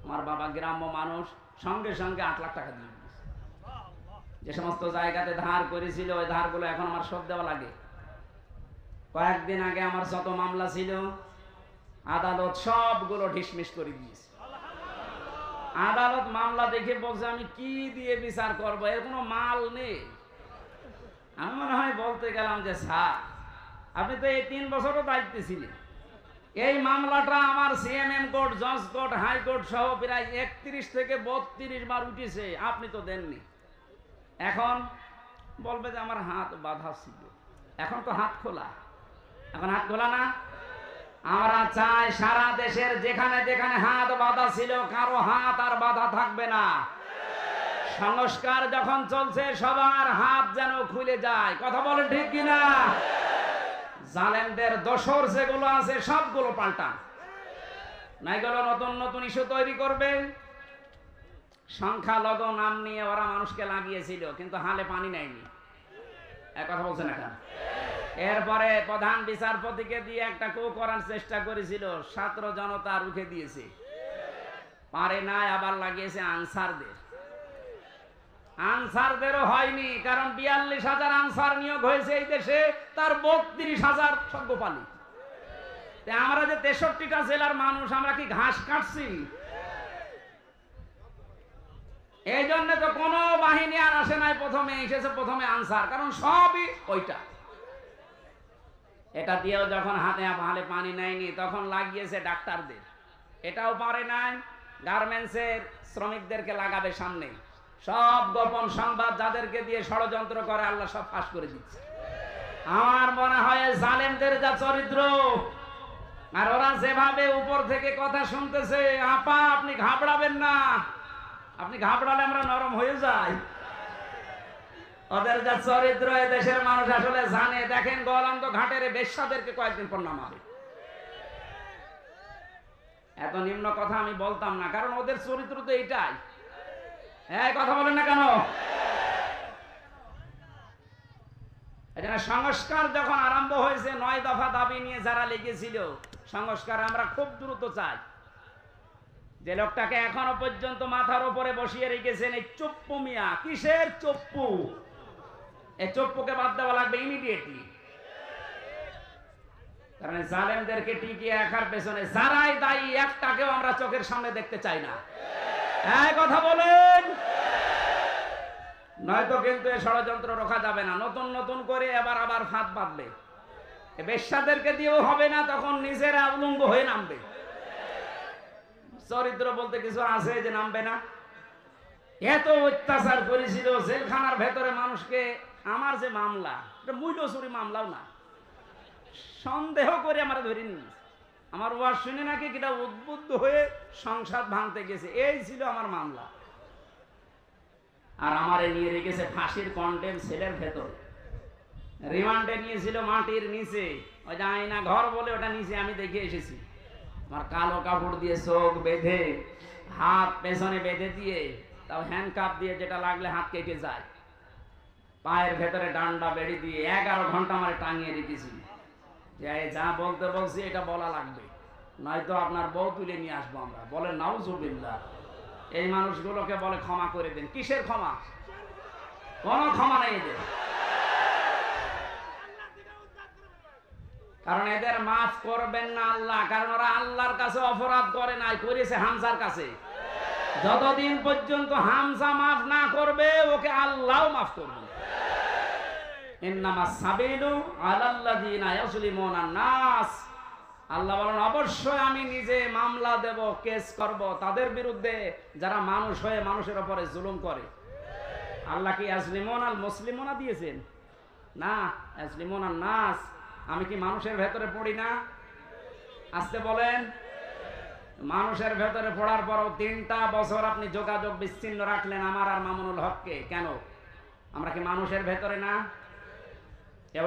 আমার বাবা গ্রাম্য মানুষ, সঙ্গে সঙ্গে 8 লাখ টাকা দিয়ে দিয়েছে। যে সমস্ত জায়গাতে ধার করেছিল ওই ধারগুলো এখন আমার শোধ দেওয়া লাগে। কয়েকদিন আগে আমার যত মামলা ছিল আদালত সবগুলো ঢিসমিস করে দিয়েছে। আদালত মামলা দেখে বলছে আমি কি দিয়ে বিচার করব, এর কোনো মাল নেই। আমি মনে হয় বলতে গেলাম যে স্যার আপনি তো এই 3 বছরও দায়িত্বে ছিলেন, এই মামলাটা আমার সিএমএম কোর্ট, জজ কোর্ট, হাইকোর্ট সহ প্রায় 31 থেকে 32 বার উঠেছে, আপনি তো দেননি। এখন বলবে যে আমার হাত বাঁধা ছিল, এখন তো হাত খোলা। এখন হাত খোলা না? আমরা চাই সারা দেশের যেখানে যেখানে হাত বাঁধা ছিল কারো হাত আর বাঁধা থাকবে না। সংস্কার যখন চলছে সবার হাত যেন খুলে যায়। কথা বলেন ঠিক কিনা? জালেমদের দোসর যেগুলো আছে সবগুলো পাল্টান, নাই গেল নতুন নতুন ইস্যু তৈরি করবে। সংখ্যালঘু নাম নিয়ে ওরা মানুষকে লাগিয়েছিল, কিন্তু হালে পানি নেয়নি। এক কথা বলছেন এখন। এরপরে প্রধান বিচারপতিকে দিয়ে একটা কু করার চেষ্টা করেছিল, ছাত্র জনতা রুখে দিয়েছে, পারে নাই, আবার লাগিয়েছে আনসারদেরও হয়নি, কারণ 42,000 আনসার নিয়োগ হয়েছে এই দেশে, তার 32,000 সঙ্গপালি। আমরা যে 63টা জেলার মানুষ, আমরা কি ঘাস কাটছি? এই জন্য তো কোনো বাহিনী আর আসে নাই, প্রথমে এসেছে প্রথমে আনসার, কারণ সবই ওইটা। এটা দিয়েও যখন হালে পানি নেয়নি তখন লাগিয়েছে ডাক্তারদের, এটাও পারে নাই। গার্মেন্টসের শ্রমিকদেরকে লাগাবে সামনে, সব গোপন সংবাদ যাদেরকে দিয়ে ষড়যন্ত্র করে আল্লাহ সব ফাঁস করে দিচ্ছে। আমার মনে হয় জালেমদের যা চরিত্র, আর ওরা যেভাবে উপর থেকে কথা শুনতেছে, আপা আপনি ঘাবড়াবেন না, আপনি ঘাবড়ালে আমরা নরম হয়ে যাই। ওদের যা চরিত্র এ দেশের মানুষ আসলে জানে। দেখেন গোয়ালন্দ ঘাটের বেশ্যাদেরকে কয়েকদিন পর নামাবে। এত নিম্ন কথা আমি বলতাম না, কারণ ওদের চরিত্র তো এইটাই। হ্যাঁ, কথা বলেন না কেন? এখানে সংস্কার যখন আরম্ভ হয়েছে, 9 দফা দাবি নিয়ে যারা লেগেছিল, সংস্কার আমরা খুব দ্রুত চাই। যে লোকটাকে এখনো পর্যন্ত মাথার উপরে বসিয়ে রেখেছেন, এই চপ্পু মিয়া, কিসের চপ্পু? এই চপ্পুকে বাদ দেওয়া লাগবে ইমিডিয়েটলি। কারণ জালেমদেরকে টিকিয়ে রাখার পেছনে যারাই দায়ী, একটাকেও আমরা চোখের সামনে দেখতে চাই না। এই কথা বলেন, নয়তো কিন্তু এই ষড়যন্ত্র রোখা যাবে না। নতুন নতুন করে আবার ফাঁদ বাঁধবে, বেশ্যাদেরকে দিয়েও হবে না, তখন নিজেরা উলঙ্গ হয়ে নামবে। চরিত্র বলতে কিছু আছে যে নামবে না? এত অত্যাচার করেছিল জেলখানার ভেতরে মানুষকে। আমার যে মামলা, এটা মূল্য চুরি মামলাও না, সন্দেহ করে আমরা ধরে নিয়েছি। আমার ওয়াজ শুনে নাকি কিটা উদ্বুদ্ধ হয়ে সংসার ভাঙতে গেছে, এই ছিল আমার মামলা। আর আমারে নিয়ে রেখেছে ফাঁসির কন্টেম সেলের ভেতর, রিমান্ডে নিয়েছিল মাটির নিচে, ওই যে আয়না ঘর বলে ওটা নিচে, আমি দেখে এসেছি। আমার কালো কাপড় দিয়ে চোখ বেঁধে, হাত পেছনে বেঁধে দিয়ে তাও হ্যান্ড কাপ দিয়ে যেটা লাগলে হাত কেটে যায়, পায়ের ভেতরে ডান্ডা বেড়ি দিয়ে 11 ঘন্টা আমার টাঙিয়ে রেখেছি যে যা বলতে বলছি এটা বলা লাগবে, নয়তো আপনার বউ তুলে নিয়ে আসবো আমরা। বলে নাউজুবিল্লাহ। এই মানুষগুলোকে বলে ক্ষমা করে দেন। কিসের ক্ষমা? কোন ক্ষমা নেই এদের, কারণ এদের মাফ করবেন না আল্লাহ, কারণ ওরা আল্লাহর কাছে অপরাধ করে নাই, করেছে হামজার কাছে। যতদিন পর্যন্ত হামজা মাফ না করবে ওকে আল্লাহও মাফ করবে। ইন্নামাস সাবিলু আলাল্লাযিনা ইয়াজলিমুনা নাস। আল্লাহ বলেন অবশ্যই আমি নিজে মামলা দেব, কেস করব তাদের বিরুদ্ধে যারা মানুষ হয়ে মানুষের উপরে জুলুম করে। আল্লাহ কি ইয়াজলিমুনাল মুসলিমুনা দিয়েছেন? না, ইয়াজলিমুনান নাস। আমি কি মানুষের ভেতরে পড়ি না? আসতে বলেন। মানুষের ভেতরে পড়ার পরও 3টা বছর আপনি যোগাযোগ বিচ্ছিন্ন রাখলেন আমার আর মামুনুল হককে, কেন? আমরা কি মানুষের ভেতরে না?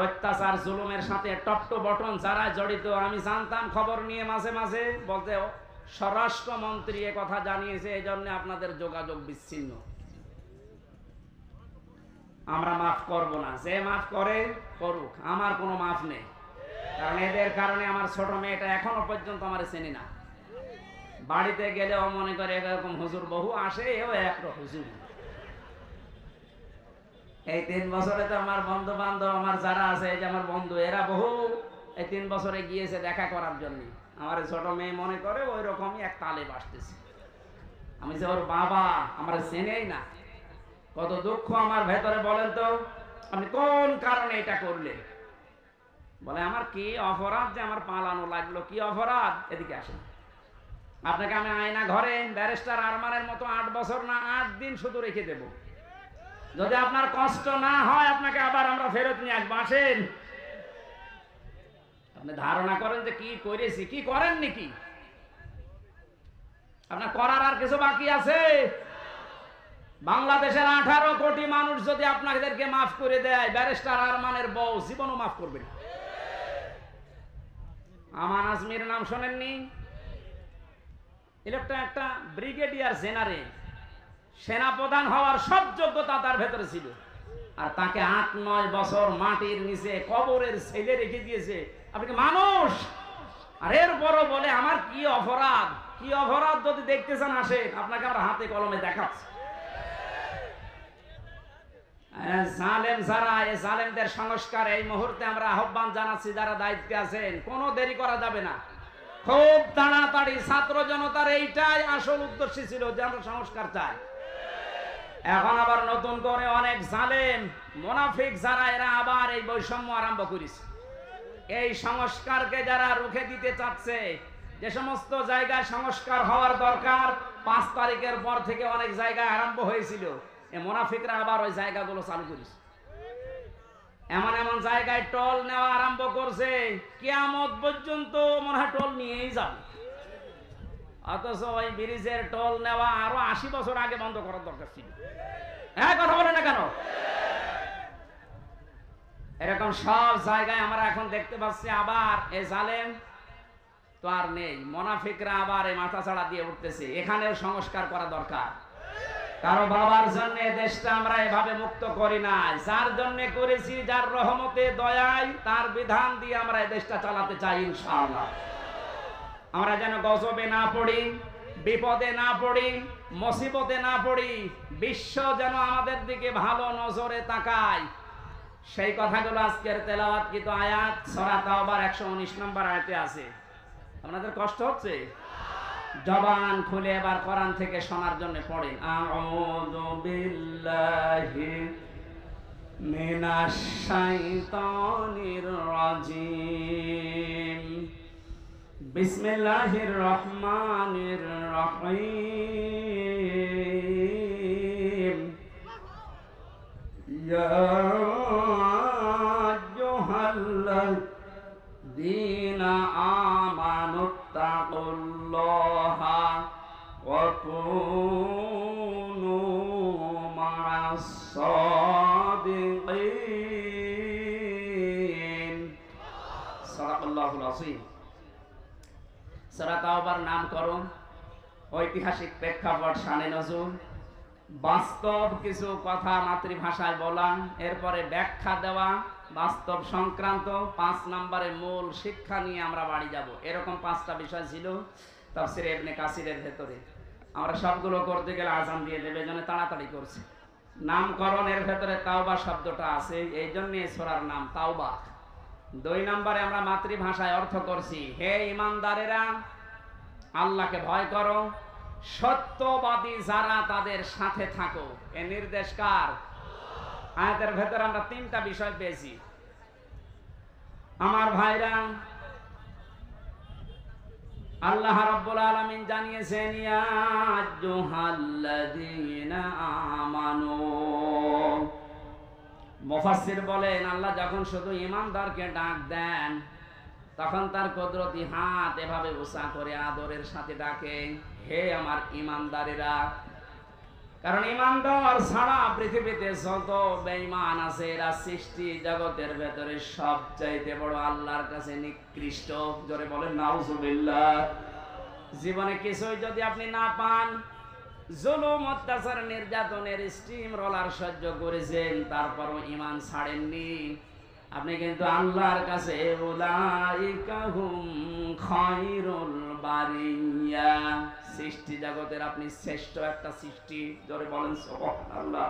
অত্যাচার জুলুমের সাথে টপ টু বটন যারা জড়িত, আমি জানতাম খবর নিয়ে মাঝে মাঝে বলতে স্বরাষ্ট্রমন্ত্রী এ কথা জানিয়েছে, এই জন্য আপনাদের যোগাযোগ বিচ্ছিন্ন। আমরা মাফ করব না, যে মাফ করে করুক, আমার কোনো মাফ নেই। কারণ এদের কারণে আমার ছোট মেয়েটা এখনো পর্যন্ত আমার চেনে না। বাড়িতে গেলেও মনে করে এরকম হুজুর বহু আসে, এও একটা হুজুর। এই 3 বছরে তো আমার বন্ধু বান্ধব আমার যারা আছে, এই যে আমার বন্ধু, এরা বহু এই 3 বছরে গিয়েছে দেখা করার জন্য। আমার ছোট মেয়ে মনে করে ওই রকমই এক তালে বাসতেছে। আমি যে ওর বাবা, আমার চেনেই না। কত দুঃখ আমার ভেতরে, বলেন তো আপনি কোন কারণে এটা করলেন? বলে আমার কি অপরাধ যে আমার পালানো লাগলো? কি অপরাধ? এদিকে আসেন, আপনাকে আমি আয়না ঘরে ব্যারিস্টার আরমানের মতো 8 বছর না 8 দিন শুধু রেখে দেব। যদি আপনার কষ্ট না হয় আপনাকে আবার আমরা ফেরত নিয়ে আসবো। আসেন। আপনি ধারণা করেন যে কি করেছি, কি করেননি, কি আপনার করার আর কিছু বাকি আছে? বাংলাদেশের 18 কোটি মানুষ যদি আপনাদেরকে মাফ করে দেয়, ব্যারিস্টার আরমানের বউ জীবনও মাফ করবে না। আমান আজমির নাম শোনেননি? একটা ব্রিগেডিয়ার জেনারেল, সেনাপ্রধান হওয়ার সব যোগ্যতা তার ভেতরে ছিল, আর তাকে 8-9 বছর মাটির নিচে কবরের ছেলে রেখে দিয়েছে। আপনি কি মানুষ? আর এরপরও বলে আমার কি অপরাধ? কি অপরাধ যদি দেখতে চান আসেন, আপনাকে আমরা হাতে কলমে দেখাচ্ছি। জালেম যারা, এই জালেমদের সংস্কার এই মুহূর্তে আমরা আহ্বান জানাচ্ছি, যারা দায়িত্বে আছেন, কোনো দেরি করা যাবে না। খুব তাড়াতাড়ি ছাত্র জনতার এইটাই আসল উদ্দেশ্য ছিল যে আমরা সংস্কার চাই। এখন আবার নতুন করে অনেক জালেম মুনাফিক যারা, এরা আবার এই বৈষম্য আরম্ভ করেছে। এই সংস্কারকে যারা রুখে দিতে চাচ্ছে, যে সমস্ত জায়গায় সংস্কার হওয়ার দরকার 5 তারিখের পর থেকে অনেক জায়গায় আরম্ভ হয়েছিল, এই মুনাফিকরা আবার ওই জায়গাগুলো চালু করেছে। এমন এমন জায়গায় টোল নেওয়া আরম্ভ করছে, কিয়ামত পর্যন্ত মনে হয় টোল নিয়েই যাবে। অথচ ওই ব্রিজের টোল নেওয়া আরো 80 বছর আগে বন্ধ করার দরকার ছিল। হ্যাঁ, কথা বলে না কেন? এরকম সব জায়গায় আমরা এখন দেখতে পাচ্ছি আবার এই জালেম তো আর নেই, মুনাফিকরা আবার এই মাথা ছাড়া দিয়ে উঠতেছে। এখানেও সংস্কার করা দরকার। কারো বাবার জন্য দেশটা আমরা এভাবে মুক্ত করি না, যার জন্য করেছি, যার রহমতে দয়ায় তার বিধান দিয়ে আমরা এই দেশটা চালাতে চাই ইনশাআল্লাহ। আমরা যেন গজবে না পড়ি, বিপদে না পড়ি, মুসিবতে না পড়ি, বিশ্ব যেন আমাদের দিকে ভালো নজরে তাকায়, সেই কথাগুলো আজকের তেলাওয়াতকৃত আয়াত সূরা তাওবার 119 নম্বর আয়াতে আছে। আপনাদের কষ্ট হচ্ছে? জবান খুলে এবার কোরআন থেকে শোনার জন্য পড়েন। আউযু বিল্লাহি মিনাশ শাইতানির রাজিম। বিসমিল্লাহির রহমানির রহিম। ইয়া আইয়ুহাল্লাযীনা আমানুত্তাকুল্লাহা ওয়া কুনু মা'আস সাদিকিন। সাদাকাল্লাহুল আযীম। সূরা তাওবার নামকরণ, ঐতিহাসিক প্রেক্ষাপট, শানে নজুল, বাস্তব কিছু কথা মাতৃভাষায় বলা, এরপরে ব্যাখ্যা দেওয়া বাস্তব সংক্রান্ত, 5 নম্বরে মূল শিক্ষা নিয়ে আমরা বাড়ি যাব। এরকম 5টা বিষয় ছিল তাফসীর ইবনে কাসিরের ভেতরে। আমরা সবগুলো করতে গেলে আযান দিয়ে দেবে, জন্য তাড়াতাড়ি করছে। নামকরণের ভেতরে তাওবা শব্দটা আছে, এই জন্য এই সূরার নাম তাওবা। 2 নম্বরে আমরা মাতৃভাষায় অর্থ করছি, হে ঈমানদারেরা আল্লাহকে ভয় করো, সত্যবাদী যারা তাদের সাথে থাকো। এ নির্দেশ কার? আয়াতের ভেতরে আমরা 3টা বিষয় পেয়েছি। আমার ভাইরা, আল্লাহ রাব্বুল আলামিন জানিয়েছেন, ইয়া আইয়ুহাল্লাযীনা আমানু। মুফাসসির বলেন, আল্লাহ যখন শুধু ঈমানদারকে ডাক দেন, তখন তার কুদরতি হাত এভাবে উঁচা করে আদরের সাথে ডাকে, হে আমার ঈমানদারেরা। কারণ ঈমানদার ছাড়া পৃথিবীতে যত বেঈমান আছে, এরা সৃষ্টি জগতের ভেতরে সবচাইতে বড় আল্লাহর কাছে নিকৃষ্ট। জোরে বলেন নাউজুবিল্লাহ। জীবনে কিছুই যদি আপনি না পান, জুলুম, অত্যাচার, নির্যাতনের স্টিম রোলার সহ্য করেছেন, তারপরও ঈমান ছাড়েননি, আপনি কিন্তু আল্লাহর কাছে উলাইকা হুম খায়রুল বারিয়া, সৃষ্টি জগতের আপনি শ্রেষ্ঠ একটা সৃষ্টি। জোরে বলেন সুবহানাল্লাহ।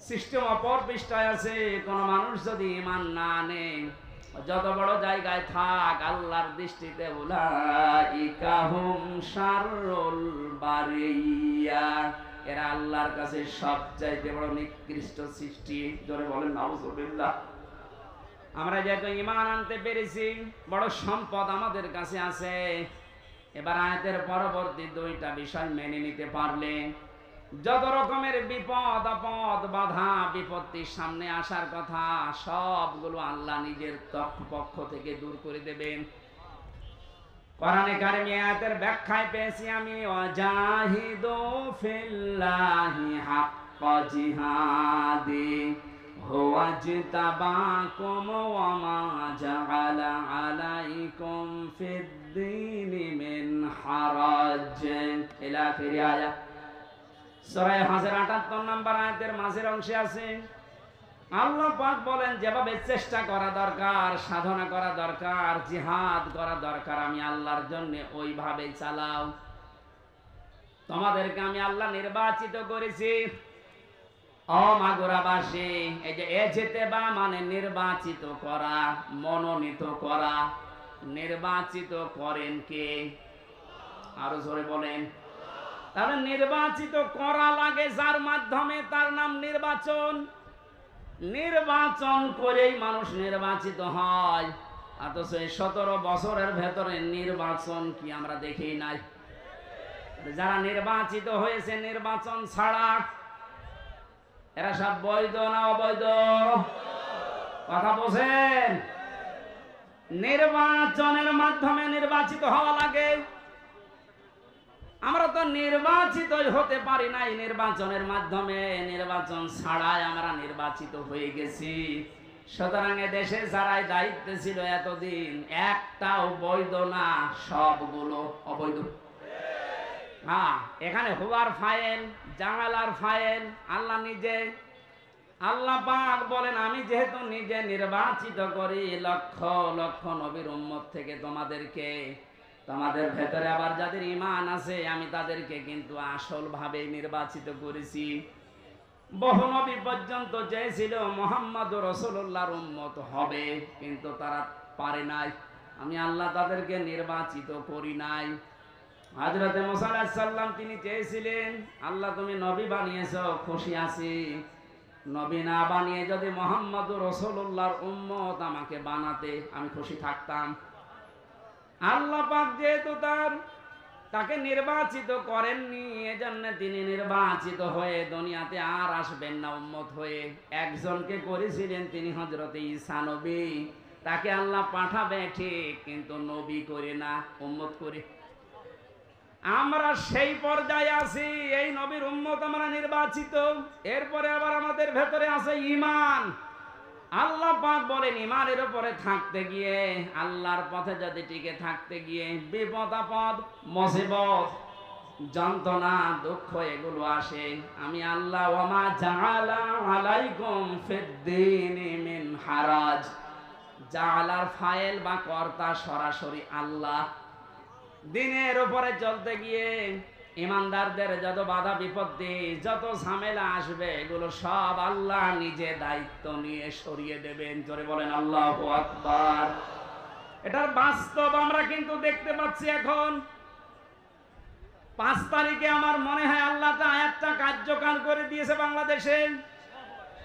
সিস্টেম অপর পৃষ্ঠায় আছে, কোন মানুষ যদি ঈমান না আনে, যত বড় জায়গায় থাক, আল্লাহর দৃষ্টিতে উলাইকা হুম শাররুল বারিয়া, এরা আল্লাহর কাছে সবচাইতে বড় নিকৃষ্ট সৃষ্টি। জোরে বলেন নাউজুবিল্লাহ। আমরা যেহেতু ঈমান আনতে পেরেছি, বড় সম্পদ আমাদের কাছে আছে। এবার আয়াতের পরবর্তী 2টা বিষয় মেনে নিতে পারলে যত রকমের বিপদ আপদ বাধা বিপত্তির সামনে আসার কথা, সবগুলো আল্লাহ নিজের পক্ষ থেকে দূর করে দেবেন। কোরআনে কারিমে আয়াতের ব্যাখ্যায় পেয়েছি আমি, ওয়াজাহিদু ফিল্লাহি হাক্কা জিহাদি হুয়া জিতাবাকুম ওয়া মা জাআলা আলাইকুম ফিদ-দীনি মিন হারাজ, ইলা আখির আয়াত। সূরা হাজর 78 নম্বর আয়াতের মাঝের অংশে আছে, আল্লাহ পাক বলেন, যেভাবে চেষ্টা করা দরকার, সাধনা করা দরকার, জিহাদ করা দরকার, আমি আল্লাহর জন্য ওইভাবে চালাও। তোমাদেরকে আমি আল্লাহ নির্বাচিত করেছি। ও মাগুরাবাসী, এই যে এজেতেবা মানে নির্বাচিত করা, মনোনীত করা। নির্বাচিত করেন কে? আরো জোরে বলেন। তাহলে নির্বাচিত করা লাগে যার মাধ্যমে, তার নাম নির্বাচন। নির্বাচন করেই মানুষ নির্বাচিত হয়। অথচ এই 17 বছরের ভেতরে নির্বাচন কি আমরা দেখি নাই? যারা নির্বাচিত হয়েছে নির্বাচন ছাড়া, এরা সব বৈধ না অবৈধ? কথা বোঝেন? নির্বাচনের মাধ্যমে নির্বাচিত হওয়া লাগে। আমরা তো নির্বাচিত হতে পারি নাই নির্বাচনের মাধ্যমে, নির্বাচন ছাড়াই আমরা নির্বাচিত হয়ে গেছি। সুতরাং দেশে যারাই দায়িত্বে ছিল এতদিন, একটাও বৈধ না, সবগুলো অবৈধ। হ্যাঁ, এখানে হুয়ার ফাইল, জামালার ফাইল আল্লাহ নিজে। আল্লাহ পাক বলেন, আমি যেহেতু নিজে নির্বাচিত করি লক্ষ লক্ষ নবীর উম্মত থেকে তোমাদেরকে, তোমাদের ভেতরে আবার যাদের ঈমান আছে, আমি তাদেরকে কিন্তু আসল ভাবে নির্বাচিত করেছি। বহু নবী পর্যন্ত চেয়েছিল মুহাম্মদুর রাসূলুল্লাহর উম্মত হবে, কিন্তু তারা পারে নাই। আমি আল্লাহ তাদেরকে নির্বাচিত করি নাই। হযরত মুসা আলাইহিস সালাম তিনি চেয়েছিলেন, আল্লাহ তুমি নবী বানিয়েছো, খুশি আছি। নবী না বানিয়ে যদি মুহাম্মদুর রাসূলুল্লাহর উম্মত আমাকে বানাতে, আমি খুশি থাকতাম। আল্লাহ পাক যেহেতু তাকে নির্বাচিত করেননি, এজন্য তিনি নির্বাচিত হয়ে দুনিয়াতে আর আসবেন না উম্মত হয়ে। একজনকে করেছিলেন, তিনি হযরত ঈসা নবী। তাকে আল্লাহ পাঠাবে ঠিক, কিন্তু নবী করে না, উম্মত করে। আমরা সেই পর্যায়ে আছি, এই নবীর উম্মত আমরা নির্বাচিত। এরপরে আবার আমাদের ভেতরে আছে ঈমান। আল্লাহ পাক বলেন, ঈমানের উপরে থাকতে গিয়ে, আল্লাহর পথে যদি টিকে থাকতে গিয়ে বিপদ আপদ মুসিবত যন্ত্রণা দুঃখ এগুলো আসে, আমি আল্লাহ ওয়ামা জাআলা আলাইকুম ফিদ্দীনি মিন হারাজ, জাআলার ফাইল বা কর্তা সরাসরি আল্লাহ। দিনের উপরে চলতে গিয়ে ইমানদারদের যত বাধা বিপত্তি যত ঝামেলা আসবে এগুলো সব আল্লাহ নিজে দায়িত্ব নিয়ে সরিয়ে দেবেন। জোরে বলেন আল্লাহু আকবার। এটার বাস্তব আমরা কিন্তু দেখতে পাচ্ছি। এখন 5 তারিখে আমার মনে হয় আল্লাহ আয়াতটা কার্যকর করে দিয়েছে বাংলাদেশে।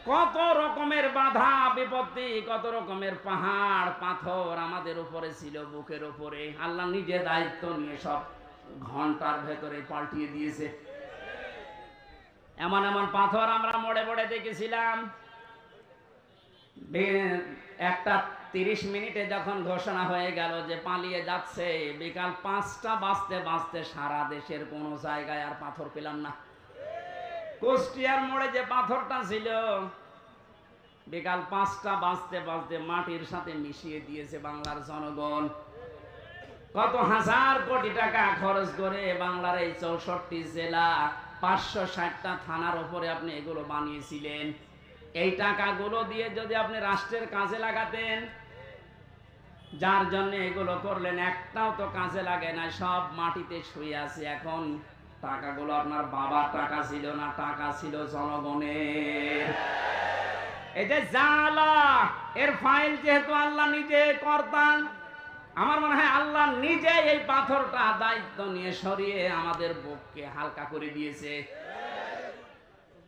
কত রকমের বাধা বিপত্তি, কত রকমের পাহাড় পাথর আমাদের উপরে ছিল, বুকের উপরে আল্লাহ নিজে দায়িত্ব নিয়ে সব ঘন্টার ভেতরে পাল্টিয়ে দিয়েছে। এমন এমন পাথর আমরা মোড়ে মোড়ে দেখেছিলাম। 1:30 মিনিটে যখন ঘোষণা হয়ে গেল যে পালিয়ে যাচ্ছে, বিকাল 5টা বাজতে বাজতে সারা দেশের কোনো জায়গায় আর পাথর পেলাম না। কুষ্টিয়ার মোড়ে যে পাথরটা ছিল, বিকাল 5টা বাজতে বাজতে মাটির সাথে মিশিয়ে দিয়েছে বাংলার জনগণ। কত হাজার কোটি টাকা খরচ করে বাংলার এই 64 জেলা 560টা থানার উপরে আপনি এগুলো বানিয়েছিলেন। এই টাকাগুলো দিয়ে যদি আপনি রাষ্ট্রের কাজে লাগাতেন, যার জন্য এগুলো করলেন একটাও তো কাজে লাগে না, সব মাটিতে শুয়ে আছে। এখন টাকাগুলো আপনার বাবার টাকা ছিল না, টাকা ছিল জনগণের। এই যে জালা, এর ফাইল যেহেতু আল্লাহ নিজে কর্তা, আমার মনে হয় আল্লাহ নিজে এই পাথরটা দায়িত্ব নিয়ে সরিয়ে আমাদের বুককে হালকা করে দিয়েছে।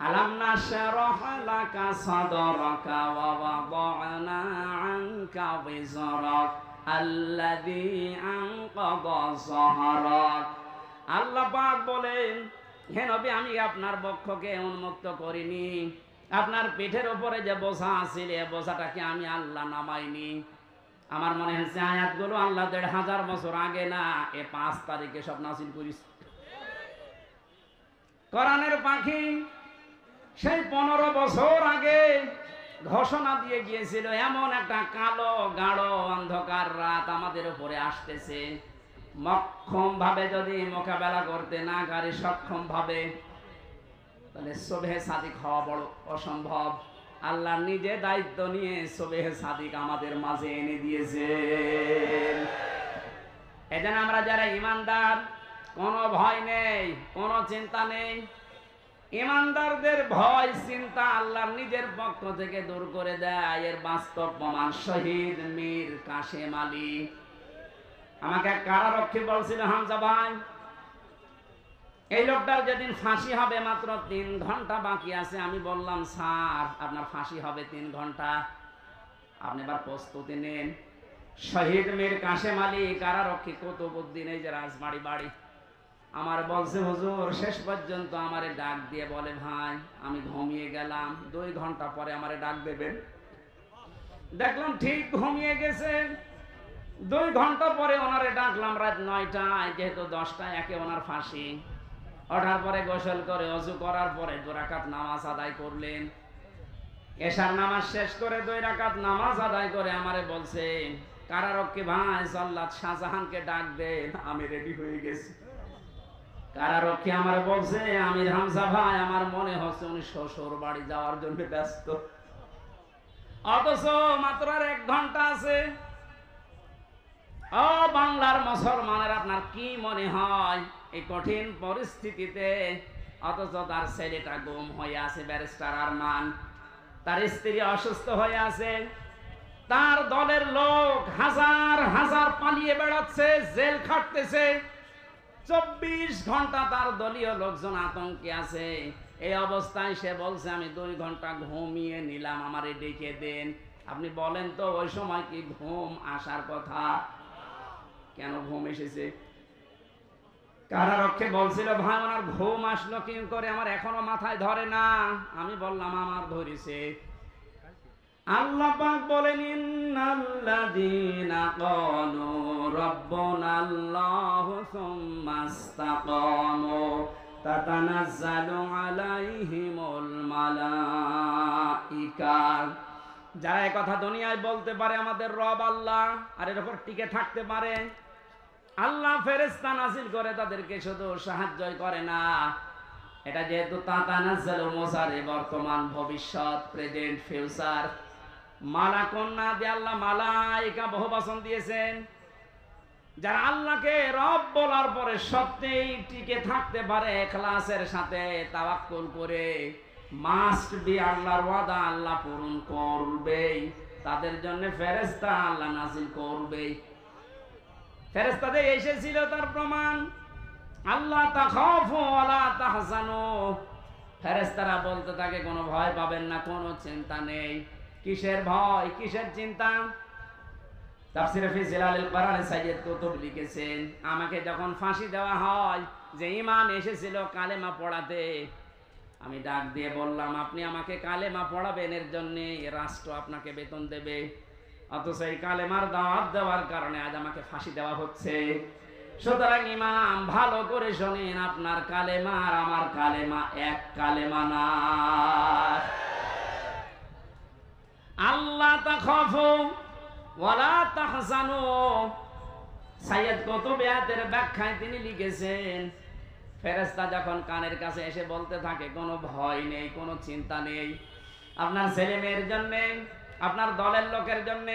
আলাম নাশরাহ লাকা সাদরাকা ওয়া ওয়াদানা আনকা বিজরাক আল্লাযী আনকাযা যাহরাক। আল্লাহ পাক বলেন, হে নবী, আমি আপনার বক্ষকে উন্মুক্ত করিনি। আপনার পিঠের উপরে যে বোঝা ছিল, বোঝাটাকে আমি আল্লাহ নামাইনি। আমার মনে হচ্ছে আয়াতগুলো আল্লাহ 1500 বছর আগে না, 5 তারিখে সব নাযিল করিস। কোরআনের পাখি সেই 15 বছর আগে ঘোষণা দিয়ে গিয়েছিল এমন একটা কালো গাঢ় অন্ধকার রাত আমাদের উপরে আসতেছে। মক্ষম ভাবে যদি মোকাবেলা করতে না পারি, সক্ষম ভাবে, তাহলে সুবহে সাদিক হওয়া বড় অসম্ভব। আল্লাহ নিজে দায়িত্ব নিয়ে সুবহে সাদিক আমাদের মাঝে এনে দিয়েছেন। এজন্য আমরা যারা ঈমানদার, কোনো ভয় নেই, কোনো চিন্তা নেই। ঈমানদারদের ভয় চিন্তা আল্লাহ নিজের পক্ষ থেকে দূর করে দেয়। এর বাস্তব প্রমাণ শহীদ মীর কাশেম আলী। আমাকে কারারক্ষী বলছিল, হামজা ভাই, এই লোকটার যেদিন ফাঁসি হবে মাত্র 3 ঘন্টা বাকি আছে। আমি বললাম, স্যার আপনার ফাঁসি হবে 3 ঘন্টা, আপনি এবার প্রস্তুতি নেন। শহীদ মীর কাশেম আলী কারারক্ষী কুতুবউদ্দিন, এই যে রাজবাড়ি বাড়ি, আমার বলছে, হুজুর শেষ পর্যন্ত আমারে ডাক দিয়ে বলে, ভাই আমি ঘুমিয়ে গেলাম, 2 ঘন্টা পরে আমারে ডাক দেবেন। দেখলাম ঠিক ঘুমিয়ে গেছে। 2 ঘন্টা পরে ওনারে ডাকলাম রাত 9টায়, যেহেতু 10টায় একে ওনার ফাঁসি। ওঠার পরে গোসল করে ওযু করার পরে 2 রাকাত নামাজ আদায় করলেন। এশার নামাজ শেষ করে 2 রাকাত নামাজ আদায় করে আমারে বলছে, কারারক্ষী ভাই জল্লাদ শাহজাহানকে ডাক দেন, আমি রেডি হয়ে গেছি। কারারক্ষী আমারে বলছে, আমির হামজা ভাই, আমার মনে হচ্ছে উনি শ্বশুর বাড়ি যাওয়ার জন্য ব্যস্ত। অথচ মাত্র 1 ঘন্টা আছে। ও বাংলার মুসলমানের, আপনার কি মনে হয় এই কঠিন পরিস্থিতিতে? অথচ তার ছেলেটা গুম হয়ে আছে, ব্যারিস্টার আরমান, তার স্ত্রী অসুস্থ হয়ে আছে, তার দলের লোক হাজার হাজার পালিয়ে বেড়াচ্ছে, জেল খাটতেছে। 24 ঘন্টা তার দলীয় লোকজন আতঙ্কে আছে। এই অবস্থায় সে বলছে, আমি 2 ঘন্টা ঘুমিয়ে নিলাম, আমারে ডেকে দেন। আপনি বলেন তো, ওই সময় কি ঘুম আসার কথা? কেন ঘুম এসেছে? কারারক্ষী বলছিল, ভাই ওনার ঘুম আসলো কি করে, আমার এখনো মাথায় ধরে না। আমি বললাম, আমার ধরেছে। আল্লাহ পাক বলেন, ইন্নাল্লাযীনা ক্বালু রাব্বুনাল্লাহু সুম্মা ইসতাকামু তাতানাজ্জালু আলাইহিমুল মালাইকা। যারা এই কথা দুনিয়ায় বলতে পারে আমাদের রব আল্লাহ, আর এর উপর টিকে থাকতে পারে, আল্লাহ ফেরেশতা নাযিল করে তাদেরকে শুধু সাহায্যই করে না, এটা যেহেতু তাতানাজ্জালু মুসারে বর্তমান ভবিষ্যৎ প্রেজেন্ট ফিউচার মালাকুন্না দিয়ে আল্লাহ মালাইকা বহুবচন দিয়েছেন। যারা আল্লাহকে রব বলার পরে সত্যিই টিকে থাকতে পারে ইখলাসের সাথে তাওয়াক্কুল করে, মাস্ট বি আল্লাহর ওয়াদা আল্লাহ পূরণ করবেই, তাদের জন্য ফেরেশতা আল্লাহ নাযিল করবেই। ফেরেশতাদের এসেছিল তার প্রমাণ, আল্লাহ তাখাফু ওয়ালা তাহজানু, ফেরেশতারা বলতে থাকে কোনো ভয় পাবেন না, কোনো চিন্তা নেই। কিসের ভয়, কিসের চিন্তা? তাফসীরে ফি জিলালিল কোরআন সাইয়্যিদ কুতুব লিখেছেন, আমাকে যখন ফাঁসি দেওয়া হয়, যে ইমাম এসেছিল কালেমা পড়াতে, আমি ডাক দিয়ে বললাম আপনি আমাকে কালেমা পড়াবেন, এর জন্য রাষ্ট্র আপনাকে বেতন দেবে, অথচ এই কালেমার দাওয়াত দেওয়ার কারণে আজ আমাকে ফাঁসি দেওয়া হচ্ছে। সুতরাং ইমাম ভালো করে শোনেন, আপনার কালেমা আর আমার কালেমা এক কালেমা না। আল্লাহ তাখাফু ওয়ালা তাহজানু, সাইয়্যিদ কুতুব আয়াতের ব্যাখ্যায় তিনি লিখেছেন, ফেরেশতা যখন কানের কাছে এসে বলতে থাকে কোনো ভয় নেই, কোনো চিন্তা নেই, আপনার ছেলে মেয়ের জন্য, আপনার দলের লোকের জন্য,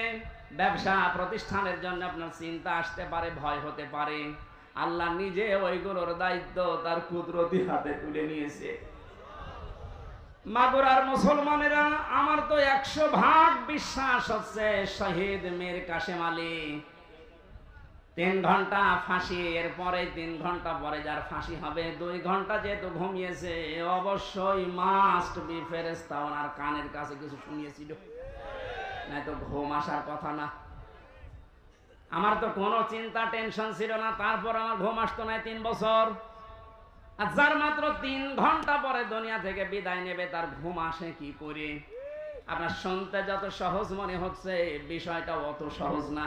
ব্যবসা প্রতিষ্ঠানের জন্য আপনার চিন্তা আসতে পারে, ভয় হতে পারে, আল্লাহ নিজে ওইগুলোর দায়িত্ব তার কুদরতি হাতে তুলে নিয়েছে। মাগুরার মুসলমানেরা, আমার তো 100% বিশ্বাস হচ্ছে শহীদ মীর কাসেম আলী 3 ঘন্টা ফাঁসি, এরপরে 3 ঘন্টা পরে যার ফাঁসি হবে, 2 ঘন্টা যেহেতু ঘুমিয়েছে, অবশ্যই মাস্ট বি ফেরেশতা ওনার কানের কাছে কিছু শুনিয়েছিল, নাই তো ঘুম আসার কথা না। আমার তো কোনো চিন্তা টেনশন ছিল না, তারপর আমার ঘুম আসতো না 3 বছর। আর যার মাত্র 3 ঘন্টা পরে দুনিয়া থেকে বিদায় নেবে, তার ঘুম আসে কি করে? আপনার শুনতে যত সহজ মনে হচ্ছে, বিষয়টা অত সহজ না।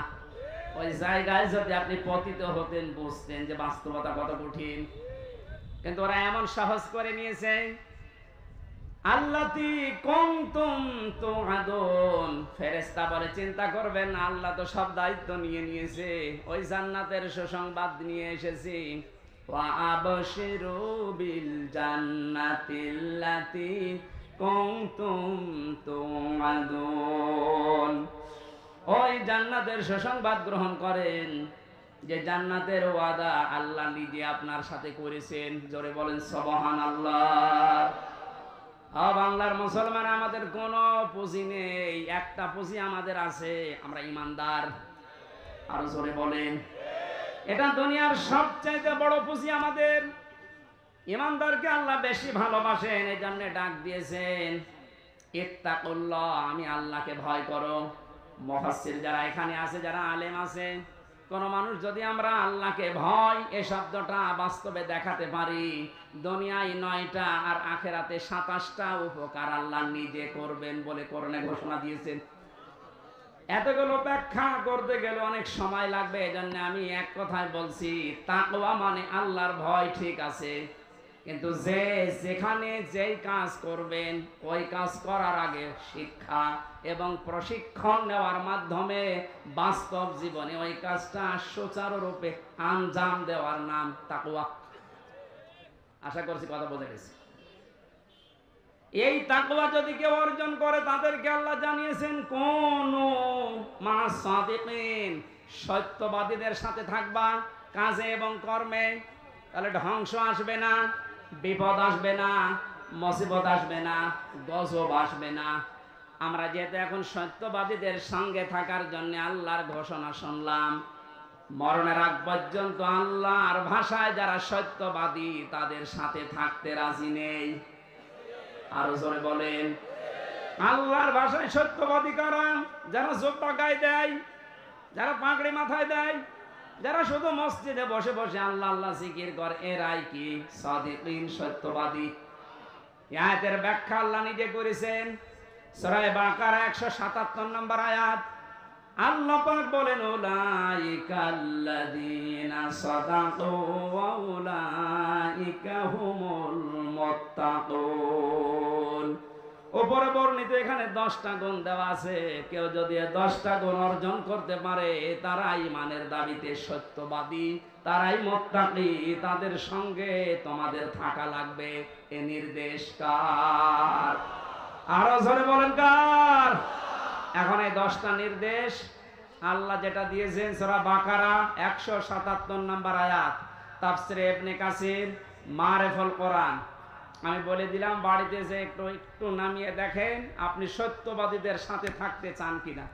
ওই জায়গায় যদি আপনি পতিত হতেন, বুঝতেন যে বাস্তবতা কত কঠিন। কিন্তু ওরা এমন সহজ করে নিয়েছে। আল্লাতি কুনতুম তুআদুন, ফেরেশতা বলে চিন্তা করবেন না, আল্লাহ তো সব দায়িত্ব নিয়ে নিয়েছে, ওই জান্নাতের সুসংবাদ নিয়ে এসেছি। ওয়া আবশিরু বিল জান্নাতিল্লাতি কুনতুম তুআদুন, ওই জান্নাতের সুসংবাদ গ্রহণ করেন, যে জান্নাতের ওয়াদা আল্লাহ নিজে আপনার সাথে করেছেন। জোরে বলেন সুবহানাল্লাহ। বাংলার মুসলমান, আমাদের কোনো পুঁজি নেই, একটা পুঁজি আমাদের আছে, আমরা ইমানদার। আরো জোরে বলেন, এটা দুনিয়ার সবচাইতে বড় পুঁজি আমাদের। ইমানদারকে আল্লাহ বেশি ভালোবাসেন, এই জন্য ডাক দিয়েছেন ইত্তাকুল্লাহ, আমি আল্লাহকে ভয় করো। মুফাসসির যারা এখানে আছে, যারা আলেম আছে, কোন মানুষ যদি আমরা আল্লাহকে ভয় এই শব্দটা বাস্তবে দেখাতে পারি, দুনিয়ায় 9টা আর আখেরাতে 27টা উপকার আল্লাহ নিজে করবেন বলে কোরআনে ঘোষণা দিয়েছেন। এতগুলো ব্যাখ্যা করতে গেলে অনেক সময় লাগবে, এজন্য আমি এক কথায় বলছি, তাকওয়া মানে আল্লাহর ভয়, ঠিক আছে, কিন্তু যে যেখানে যেই কাজ করবেন, ওই কাজ করার আগে শিক্ষা এবং প্রশিক্ষণ নেওয়ার মাধ্যমে বাস্তব জীবনে ওই কাজটা সুচারুরূপে আঞ্জাম দেওয়ার নাম তাকওয়া। আশা করছি কথা বোঝা গেছে। এই তাকওয়া যদি কেউ অর্জন করে, তাদেরকে আল্লাহ জানিয়েছেন কোন মা সাদিকিন, সত্যবাদীদের সাথে থাকবা কাজে এবং কর্মে, তাহলে ধ্বংস আসবে না, বিপদ আসবে না, মুসিবত আসবে না, গজব আসবে না। আমরা যেহেতু এখন সত্যবাদীদের সঙ্গে থাকার জন্য আল্লাহর ঘোষণা শুনলাম, মরণের আগ পর্যন্ত আল্লাহর ভাষায় যারা সত্যবাদী তাদের সাথে থাকতে রাজি নেই। আরো জোরে বলেন, আল্লাহর ভাষায় সত্যবাদী কারা? যারা জুব্বা গায়ে দেয়, যারা পাগড়ি মাথায় দেয়, যারা শুধু মসজিদে বসে বসে আল্লাহ আল্লাহ জিকির করে, এরাই কি সাদিকিন, সত্যবাদী। এই আয়াতের ব্যাখ্যা আল্লাহ নিজে করেছেন। সূরা বাকারা 177 নম্বর আয়াত, আল্লাহ পাক বলেন, উলাইকাল্লাযীনা সাদাকু ওয়া উলাইকা হুমুল মুত্তাকুন, ওপরে বর্ণিত এখানে 10টা গুণ দেওয়া আছে। কেউ যদি 10টা গুণ অর্জন করতে পারে তারাই ইমানের দাবিতে সত্যবাদী, তারাই মুত্তাকি, তাদের সঙ্গে তোমাদের থাকা লাগবে। এ নির্দেশ কার? আরো জোরে বলেন কার? এখন এই 10টা নির্দেশ আল্লাহ যেটা দিয়েছেন সূরা বাকারা 177 নম্বর আয়াত, তাফসীরে ইবনে কাসির, মারিফুল কোরআন। আমি বলে দিলাম, বাড়িতে যে একটু নামিয়ে দেখেন আপনি সত্যবাদীদের সাথে থাকতে চান কিনা।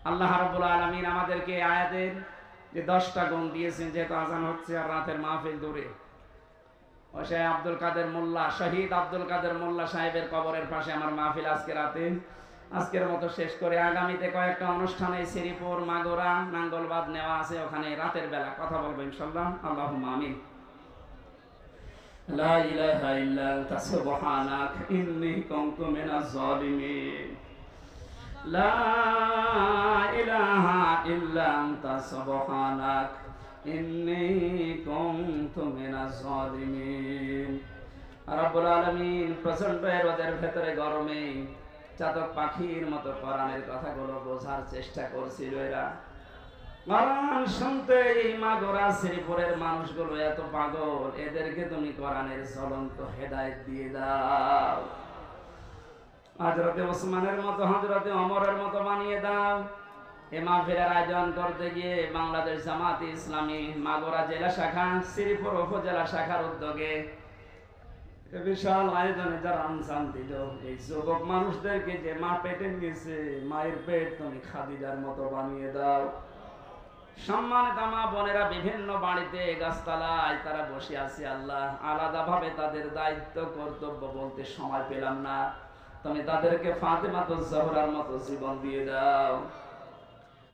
আল্লাহ রাব্বুল আলামিন আমাদেরকে আয়াতের যে 10টা গুণ দিয়েছেন, যেহেতু আজান হচ্ছে আর রাতের মাহফিল দূরে, ও শাহ আব্দুল কাদের মোল্লা, শহীদ আব্দুল কাদের মোল্লা সাহেবের কবরের পাশে আমার মাহফিল আজকে রাতে। আজকের মতো শেষ করে আগামীতে কয়েকটা অনুষ্ঠানে শ্রীপুর, মাগুরা, নাঙ্গলবাদ নেওয়া আছে, ওখানে রাতের বেলা কথা বলবো ইনশাআল্লাহ। আল্লাহুম্মা আমিন। লা ইলাহা ইল্লা আনতা সুবহানাক ইন্নী কুনতু মিনাজ জালিমিন। লা ইলাহা ইল্লা আনতা সুবহানাক ইন্নী কুনতু মিনাজ জালিমিন। রব্বুল আলামিন প্রচন্ড রোদের ভেতরে গরমে চাতক পাখির মতো কোরআনের কথাগুলো বোঝার চেষ্টা করছিল। এরা কোরআন শুনতে এই মাগুরা শ্রীপুরের মানুষগুলো এত পাগল, এদেরকে তুমি কোরআনের জ্বলন্ত হেদায়েত দিয়ে দাও। হযরতে ওসমানের মতো, হযরতে ওমরের মতো বানিয়ে দাও। এই মাহফিলের আয়োজন করতে গিয়ে বাংলাদেশ জামাতে ইসলামী মাগুরা জেলা শাখা, শ্রীপুর উপজেলা শাখার উদ্যোগে বিশাল আয়োজনে যারা আনসান দিল, এই যুবক মানুষদেরকে যে মা পেটে নিয়েছে, মায়ের পেট তুমি খাদিজার মতো বানিয়ে দাও। সম্মানিত মা বোনেরা বিভিন্ন বাড়িতে গাছতলায় তারা বসে আছে। আল্লাহ, আলাদাভাবে তাদের দায়িত্ব কর্তব্য বলতে সময় পেলাম না, তুমি তাদেরকে ফাতেমাতুজ জোহরার মতো জীবন দিয়ে দাও।